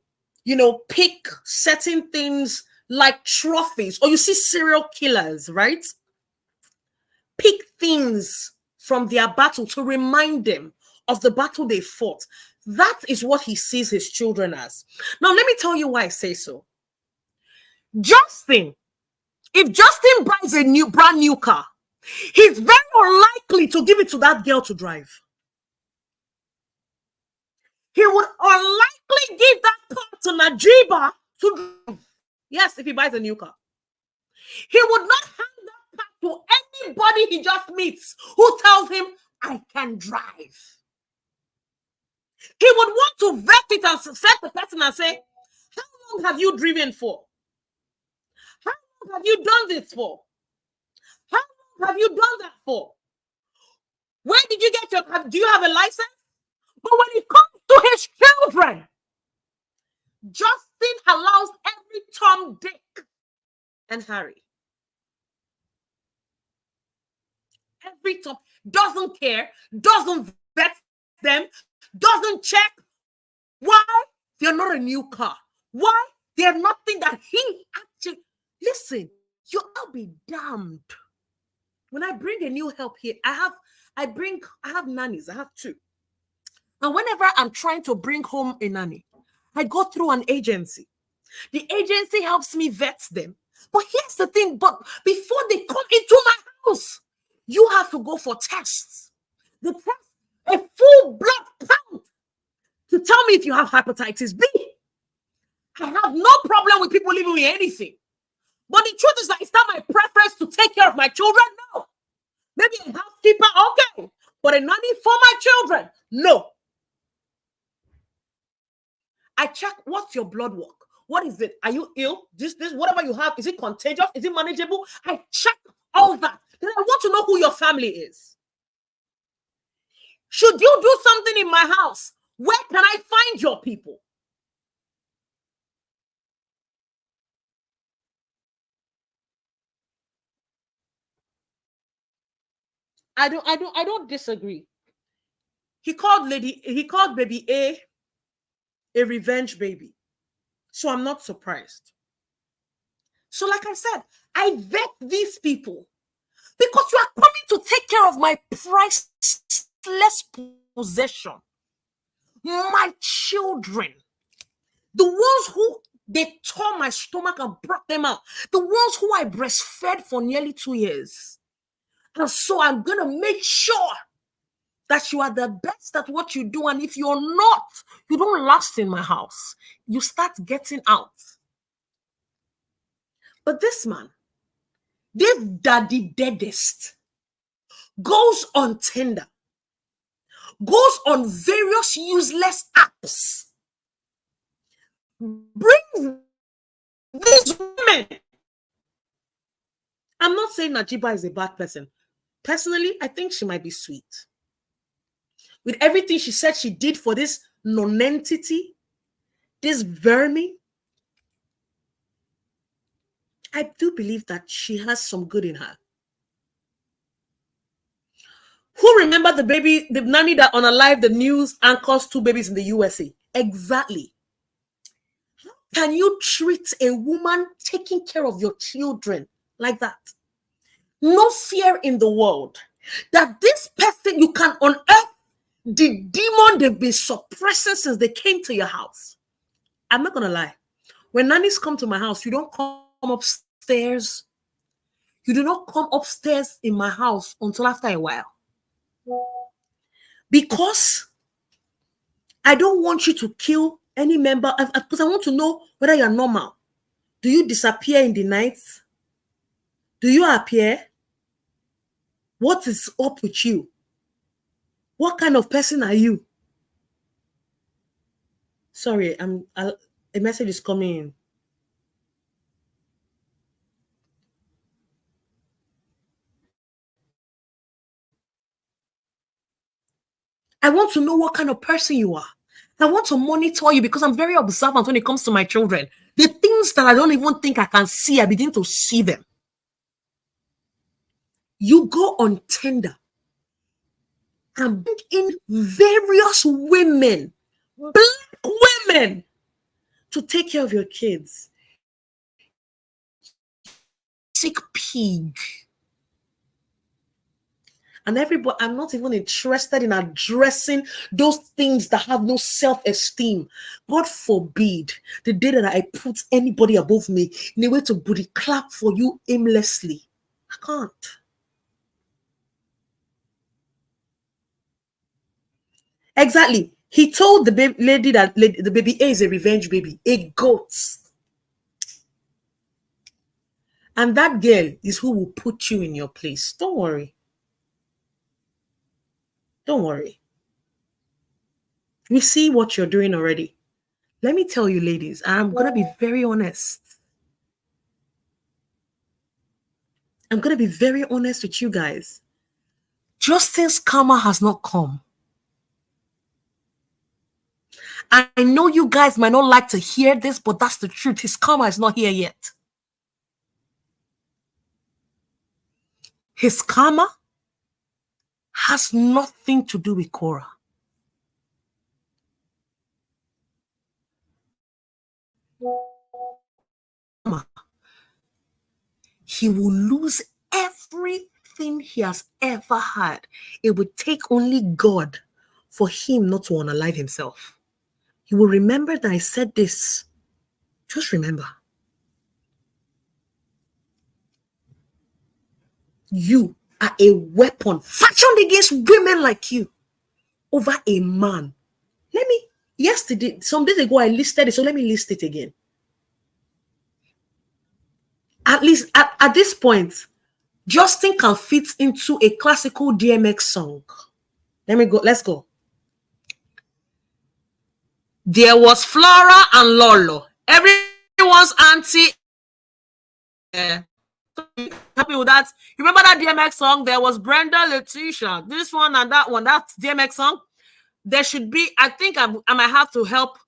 [SPEAKER 1] pick certain things like trophies, or you see serial killers, right? Pick things from their battle to remind them of the battle they fought. That is what he sees his children as. Now, let me tell you why I say so. If Justin buys a brand new car, he's very unlikely to give it to that girl to drive. He would unlikely give that car to Najiba to drive. Yes, if he buys a new car. He would not hand that car to anybody he just meets who tells him, I can drive. He would want to vet it and set the person and say, how long have you driven for? How long have you done this for? How long have you done that for? Where did you get do you have a license? But when it comes to his children, Justin allows every Tom, Dick, and Harry. Every Tom doesn't care, doesn't vet them, doesn't check. Why? They're not a new car. Why? They're nothing that he actually... Listen, I'll be damned. When I bring a new help here, I have nannies. I have two. And whenever I'm trying to bring home a nanny, I go through an agency. The agency helps me vet them. But here's the thing, but before they come into my house, you have to go for tests. The test, a full blood count to tell me if you have hepatitis B. I have no problem with people living with anything. But the truth is that it's not my preference to take care of my children. No. Maybe a housekeeper, okay. But a nanny for my children, no. I check, what's your blood work? What is it? Are you ill? This, whatever you have, is it contagious? Is it manageable? I check all that. Then I want to know who your family is. Should you do something in my house, where can I find your people? I don't disagree. He called baby a revenge baby. So I'm not surprised. So like I said, I vet these people because you are coming to take care of my priceless possession. My children. The ones who they tore my stomach and brought them out. The ones who I breastfed for nearly 2 years. And so I'm going to make sure that you are the best at what you do. And if you're not, you don't last in my house. You start getting out. But this man, this daddy deadest, goes on Tinder, goes on various useless apps, brings these women. I'm not saying Najiba is a bad person. Personally, I think she might be sweet. With everything she said she did for this non-entity, this vermin, I do believe that she has some good in her. Who remember the nanny that unalived the news anchors 2 babies in the USA? Exactly. How can you treat a woman taking care of your children like that? No fear in the world that this person, you can unearth the demon they've been suppressing since they came to your house. I'm not going to lie. When nannies come to my house, you don't come upstairs. You do not come upstairs in my house until after a while. Because I don't want you to kill any member, because I want to know whether you're normal. Do you disappear in the night? Do you appear? What is up with you? What kind of person are you? Sorry, a message is coming in. I want to know what kind of person you are. I want to monitor you because I'm very observant when it comes to my children. The things that I don't even think I can see, I begin to see them. You go on Tinder and bring in various women, black women, to take care of your kids. Sick pig. And everybody, I'm not even interested in addressing those things that have no self-esteem. God forbid the day that I put anybody above me in a way to booty clap for you aimlessly. I can't. Exactly. He told the lady that the baby A is a revenge baby, a goat. And that girl is who will put you in your place. Don't worry. Don't worry. We see what you're doing already. Let me tell you, ladies, I'm going to be very honest. I'm going to be very honest with you guys. Justin's karma has not come. I know you guys might not like to hear this, but that's the truth. His karma is not here yet. His karma has nothing to do with Korah. He will lose everything he has ever had. It would take only God for him not to unalive himself. He will remember that I said this. Just remember. You are a weapon fashioned against women like you over a man. Yesterday, some days ago, I listed it, so let me list it again. At least at this point, Justin can fit into a classical DMX song. Let's go. There was Flora and Lolo. Everyone's auntie. Happy with that? You remember that DMX song? There was Brenda, Letitia, this one and that one. That DMX song. There should be, I think I might have to help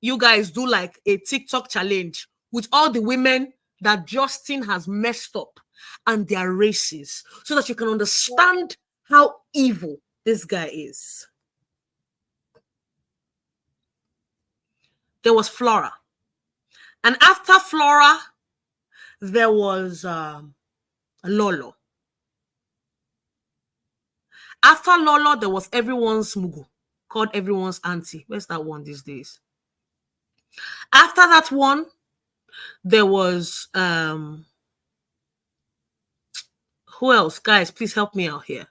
[SPEAKER 1] you guys do like a TikTok challenge with all the women that Justin has messed up and their races so that you can understand how evil this guy is. There was Flora. And after Flora, there was Lolo. After Lolo, there was everyone's Mugu, called everyone's auntie. Where's that one these days? After that one, there was who else? Guys, please help me out here.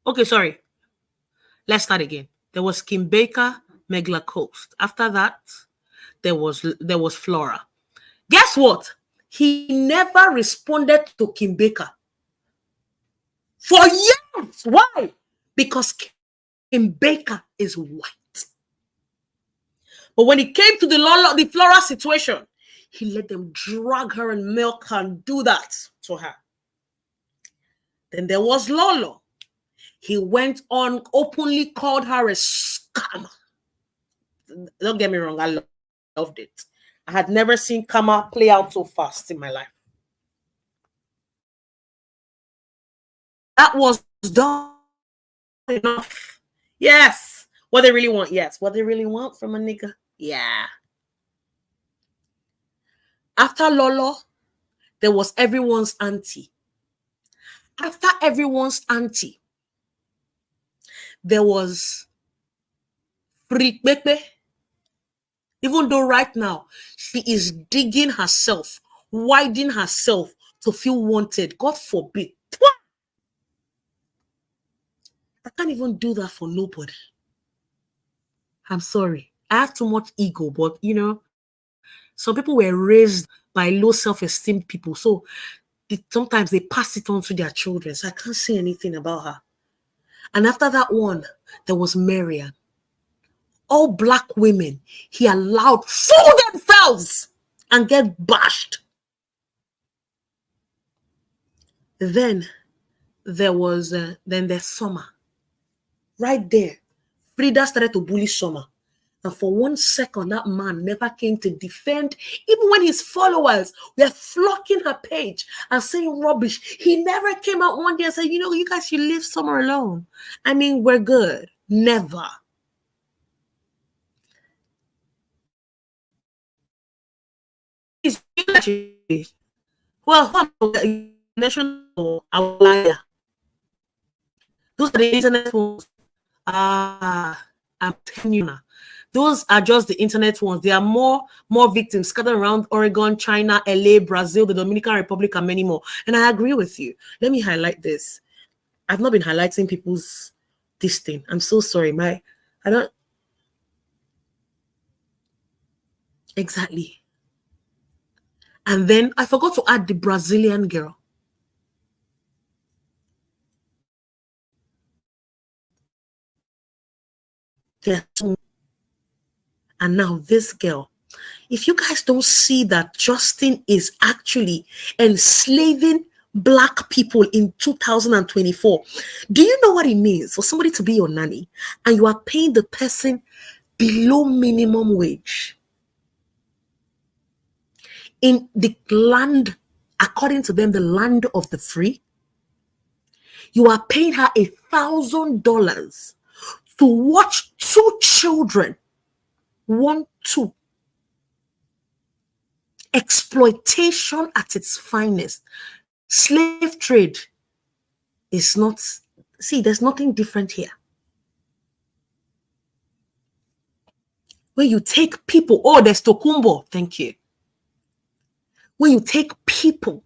[SPEAKER 1] Okay, sorry. Let's start again. There was Kim Baker, Megla Coast. After that, there was Flora. Guess what? He never responded to Kim Baker for years. Why? Because Kim Baker is white. But when it came to the Flora situation, he let them drag her and milk her and do that to her. Then there was Lolo. He went on, openly called her a scammer. Don't get me wrong, I loved it. I had never seen karma play out so fast in my life. That was done enough. Yes. What they really want, yes. What they really want from a nigga, yeah. After Lolo, there was everyone's auntie. After everyone's auntie, there was Freak Pepe. Even though right now, she is digging herself, widening herself to feel wanted. God forbid. I can't even do that for nobody. I'm sorry. I have too much ego, but you know, some people were raised by low self-esteem people. So sometimes they pass it on to their children. So I can't say anything about her. And after that one, there was Marian. All black women he allowed fool themselves and get bashed. Then there's Summer. Right there, Frida started to bully Summer. And for 1 second, that man never came to defend, even when his followers were flocking her page and saying rubbish. He never came out one day and said, you know, you guys should leave Summer alone. I mean, we're good. Never. Well, national outlier. Those are the internet ones. I'm telling you now. Those are just the internet ones. There are more victims scattered around Oregon, China, LA, Brazil, the Dominican Republic, and many more. And I agree with you. Let me highlight this. I've not been highlighting people's this thing. I'm so sorry. I don't exactly. And then I forgot to add the Brazilian girl. Yeah. And now this girl, If you guys don't see that Justin is actually enslaving Black people in 2024, do you know what it means for somebody to be your nanny and you are paying the person below minimum wage? In the land, according to them, the land of the free, you are paying her $1,000 to watch two children, 1, 2. Exploitation at its finest. Slave trade is not, see, there's nothing different here. When you take people, oh, there's Tokumbo, thank you. When you take people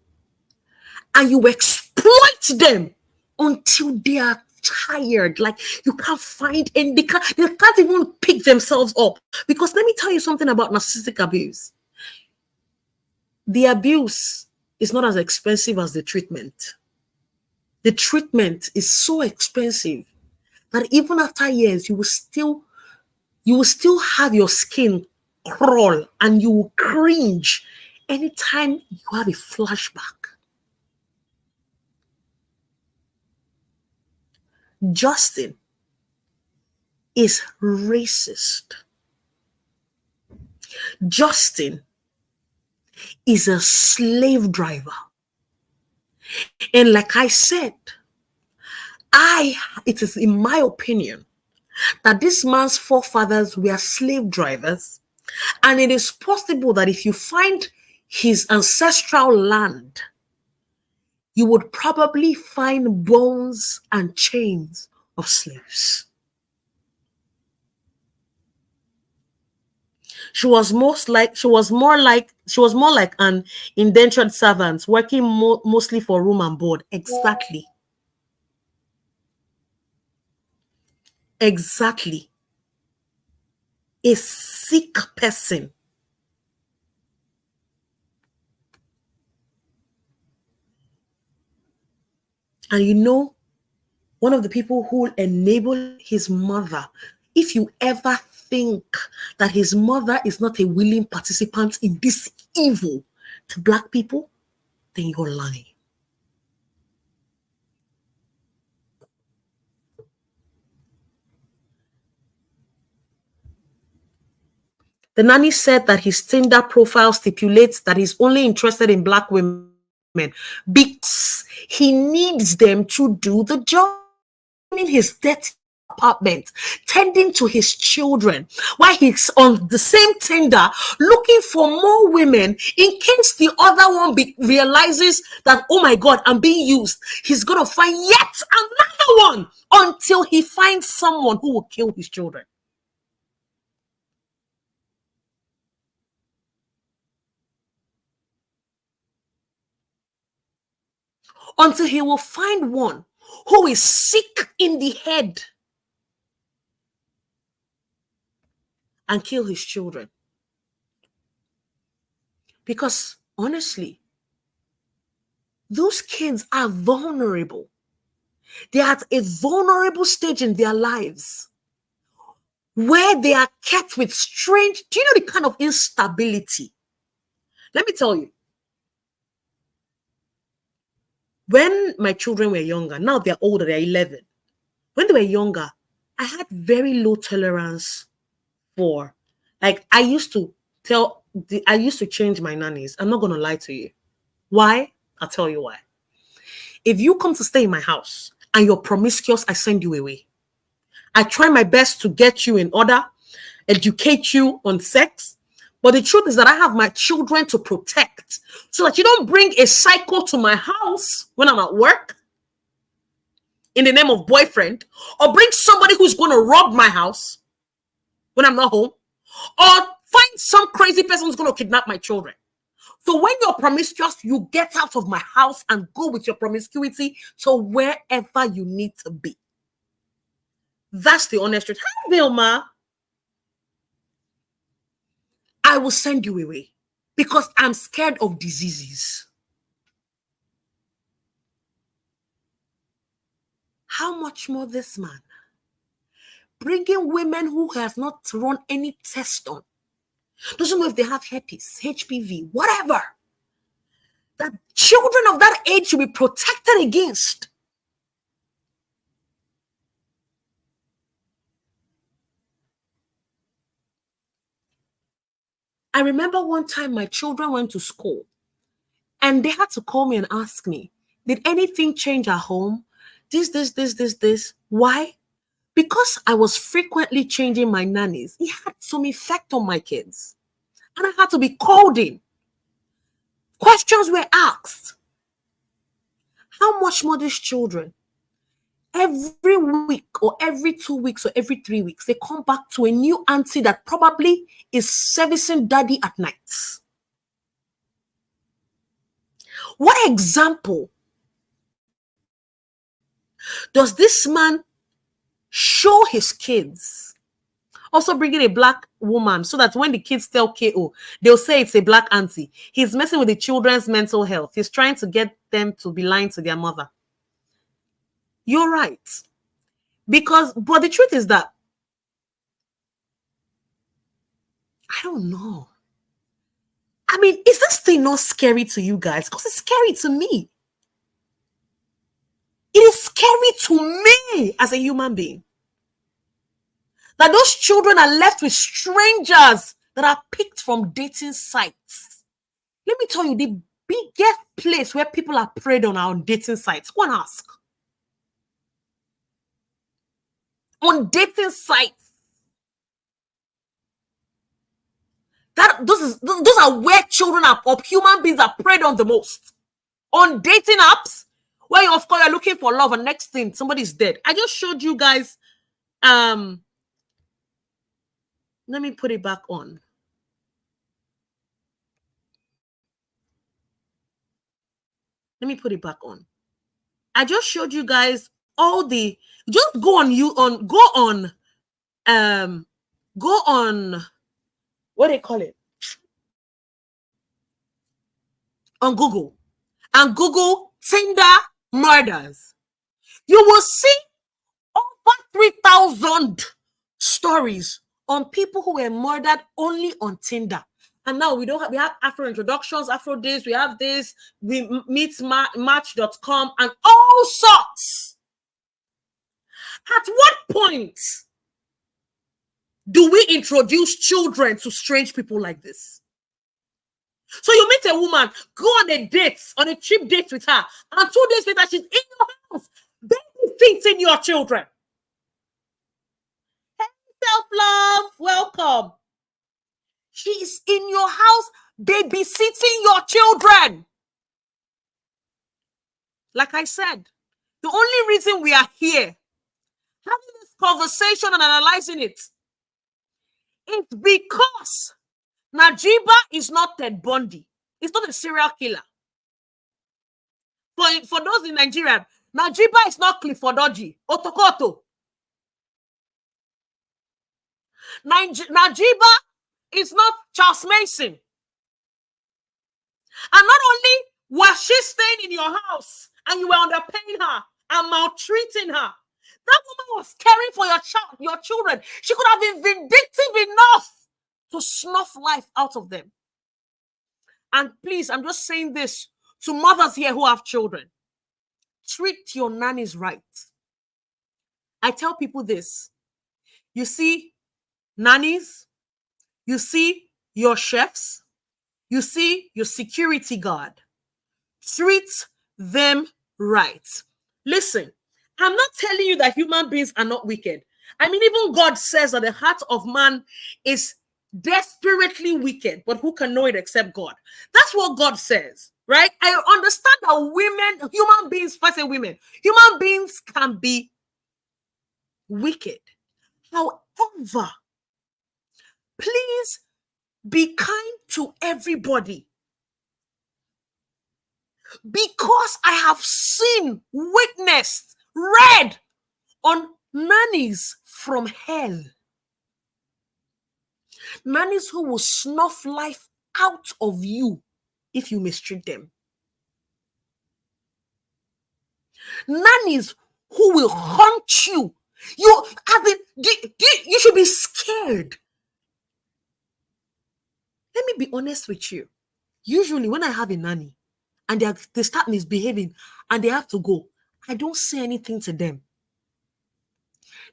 [SPEAKER 1] and you exploit them until they are tired, like you can't find, and they can't even pick themselves up. Because let me tell you something about narcissistic abuse. The abuse is not as expensive as the treatment. The treatment is so expensive that even after years, you will still have your skin crawl and you will cringe anytime you have a flashback. Justin is racist. Justin is a slave driver. And like I said, it is in my opinion that this man's forefathers were slave drivers. And it is possible that if you find his ancestral land, you would probably find bones and chains of slaves. She was more like an indentured servant working mostly for room and board. Exactly. Exactly. A sick person. And you know, one of the people who enabled his mother, if you ever think that his mother is not a willing participant in this evil to Black people, then you're lying. The nanny said that his Tinder profile stipulates that he's only interested in Black women because he needs them to do the job in his dirty apartment, tending to his children, while he's on the same Tinder looking for more women in case the other one realizes that, oh my God, I'm being used. He's going to find yet another one until he finds someone who will kill his children. Until he will find one who is sick in the head and kill his children. Because honestly, those kids are vulnerable. They are at a vulnerable stage in their lives where they are kept with strange, do you know the kind of instability? Let me tell you. When my children were younger, now they're older, they're 11. When they were younger, I had very low tolerance for, like, I used to change my nannies. I'm not going to lie to you. Why? I'll tell you why. If you come to stay in my house and you're promiscuous, I send you away. I try my best to get you in order, educate you on sex. But the truth is that I have my children to protect so that you don't bring a psycho to my house when I'm at work in the name of boyfriend, or bring somebody who's going to rob my house when I'm not home, or find some crazy person who's going to kidnap my children. So when you're promiscuous, you get out of my house and go with your promiscuity to wherever you need to be. That's the honest truth. Hi, Vilma. I will send you away because I'm scared of diseases. How much more this man? Bringing women who has not run any test on, doesn't know if they have herpes, HPV, whatever, that children of that age should be protected against. I remember one time my children went to school and they had to call me and ask me, did anything change at home? This. Why? Because I was frequently changing my nannies. It had some effect on my kids. And I had to be called in. Questions were asked. How much more these children? Every week or every 2 weeks or every 3 weeks, they come back to a new auntie that probably is servicing daddy at nights. What example does this man show his kids? Also bringing a black woman so that when the kids tell KO, they'll say it's a black auntie. He's messing with the children's mental health. He's trying to get them to be lying to their mother. You're right. But the truth is that, I don't know. I mean, is this thing not scary to you guys? Because it's scary to me. It is scary to me as a human being that those children are left with strangers that are picked from dating sites. Let me tell you, the biggest place where people are preyed on are on dating sites. Go and ask. On dating sites. Those are where children or human beings are preyed on the most. On dating apps, where you, of course, you're looking for love, and next thing, somebody's dead. I just showed you guys. Let me put it back on. Let me put it back on. I just showed you guys all the. Just go on. What do they call it? On Google. And Google Tinder murders. You will see over 3,000 stories on people who were murdered only on Tinder. And now we have Afro introductions, Afro days, we have this, we meet match.com and all sorts. At what point do we introduce children to strange people like this? So you meet a woman, go on a cheap date with her, and 2 days later she's in your house, babysitting your children. Hey, self-love, welcome. She is in your house, babysitting your children. Like I said, the only reason we are here, having this conversation and analyzing it, is because Najiba is not Ted Bundy. It's not a serial killer. For those in Nigeria, Najiba is not Clifford Oji, Otokoto. Najiba is not Charles Mason. And not only was she staying in your house and you were underpaying her and maltreating her, that woman was caring for your children. She could have been vindictive enough to snuff life out of them. And please, I'm just saying this to mothers here who have children. Treat your nannies right. I tell people this. You see nannies, you see your chefs, you see your security guard. Treat them right. Listen, I'm not telling you that human beings are not wicked. I mean, even God says that the heart of man is desperately wicked, but who can know it except God? That's what God says, right? I understand that human beings, human beings can be wicked. However, please be kind to everybody, because I have seen, witnessed, read on nannies from hell. Nannies who will snuff life out of you if you mistreat them. Nannies who will haunt you. You should be scared. Let me be honest with you. Usually when I have a nanny and they start misbehaving and they have to go, I don't say anything to them.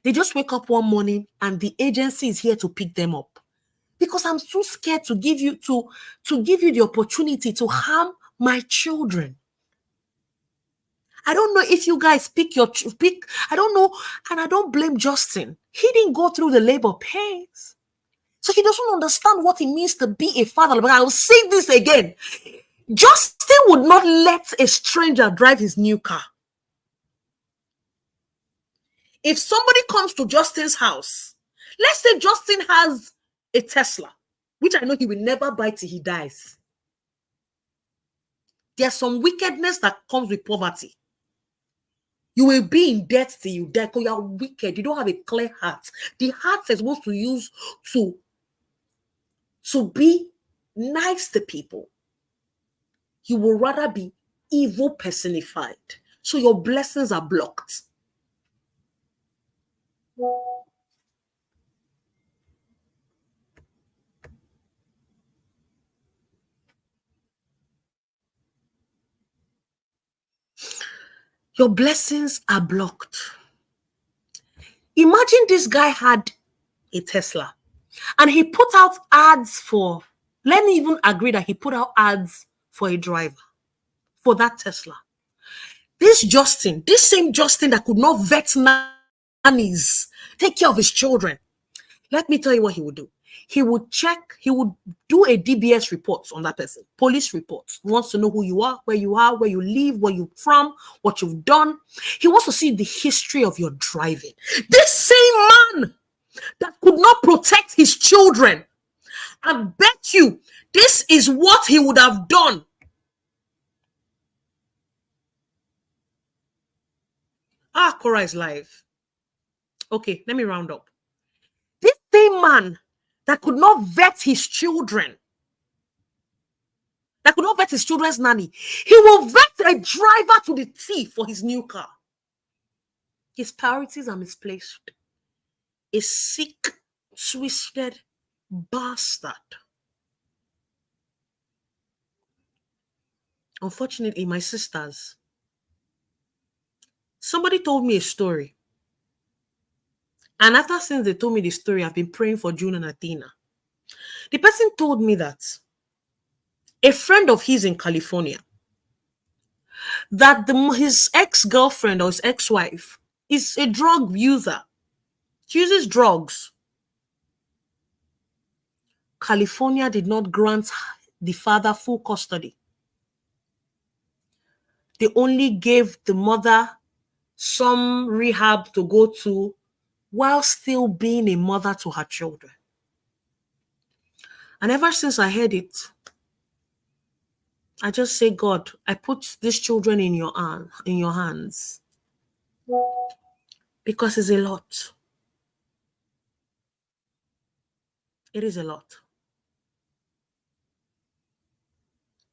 [SPEAKER 1] They just wake up one morning and the agency is here to pick them up. Because I'm too scared to give you the opportunity to harm my children. I don't know if you guys pick. I don't know, and I don't blame Justin. He didn't go through the labor pains. So he doesn't understand what it means to be a father. But I will say this again. Justin would not let a stranger drive his new car. If somebody comes to Justin's house, let's say Justin has a Tesla, which I know he will never buy till he dies. There's some wickedness that comes with poverty. You will be in debt till you die because you are wicked. You don't have a clear heart. The heart is supposed to use to be nice to people. You will rather be evil personified. So your blessings are blocked. Your blessings are blocked. Imagine this guy had a Tesla and he put out ads for, let me even agree that he put out ads for a driver for that Tesla. This same Justin that could not vet nannies, take care of his children. Let me tell you what he would do. He would do a DBS report on that person, police report. He wants to know who you are, where you live, where you're from, what you've done. He wants to see the history of your driving. This same man that could not protect his children, I bet you this is what he would have done. Cora is live. Okay, let me round up. This same man that could not vet his children, that could not vet his children's nanny, he will vet a driver to the T for his new car. His priorities are misplaced. A sick, twisted bastard. Unfortunately, my sisters, somebody told me a story. And since they told me the story, I've been praying for June and Athena. The person told me that a friend of his in California, that his ex-girlfriend or his ex-wife is a drug user. She uses drugs. California did not grant the father full custody. They only gave the mother some rehab to go to while still being a mother to her children. And ever since I heard it, I just say, God, I put these children in your hands. Because it's a lot. It is a lot.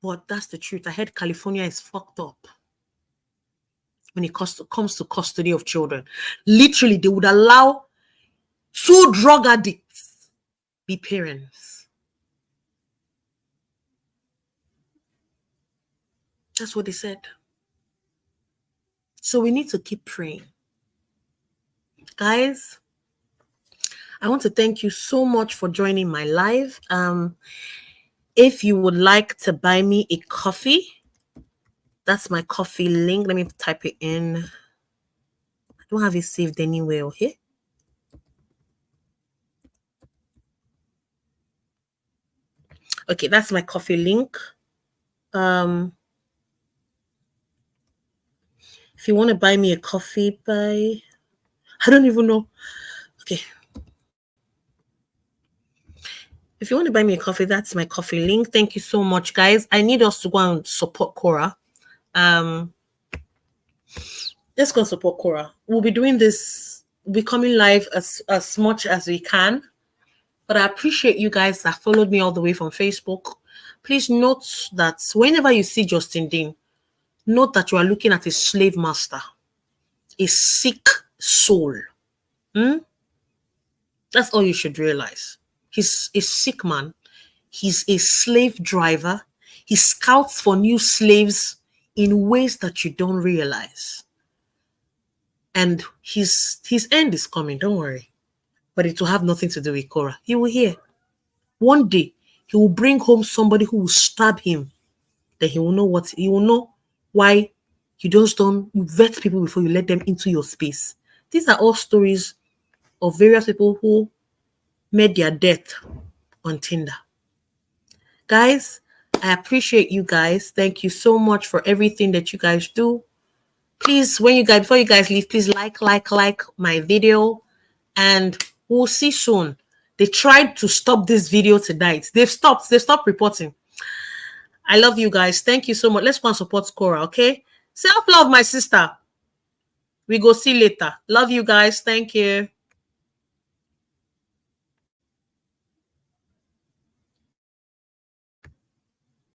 [SPEAKER 1] But that's the truth. I heard California is fucked up when it comes to custody of children. Literally, they would allow 2 drug addicts be parents. That's what they said. So we need to keep praying. Guys, I want to thank you so much for joining my live. If you would like to buy me a coffee, that's my coffee link. Let me type it in. I don't have it saved anywhere, okay? Okay, that's my coffee link. If you want to buy me a coffee, I don't even know. Okay. If you want to buy me a coffee, that's my coffee link. Thank you so much, guys. I need us to go and support Cora. Let's go support Cora. We'll be doing this, we'll be coming live as much as we can. But I appreciate you guys that followed me all the way from Facebook. Please note that whenever you see Justin Dean, note that you are looking at a slave master, a sick soul. That's all you should realize. He's a sick man. He's a slave driver. He scouts for new slaves in ways that you don't realize. And his end is coming, don't worry. But it will have nothing to do with Korah. You will hear. One day, he will bring home somebody who will stab him. Then he will know why you vet people before you let them into your space. These are all stories of various people who met their death on Tinder. Guys, I appreciate you guys. Thank you so much for everything that you guys do. Please, before you guys leave, please like my video, and we'll see soon. They tried to stop this video tonight. They've stopped reporting. I love you guys. Thank you so much. Let's go and support Korah, okay? Self-love, my sister. We go see later. Love you guys. Thank you.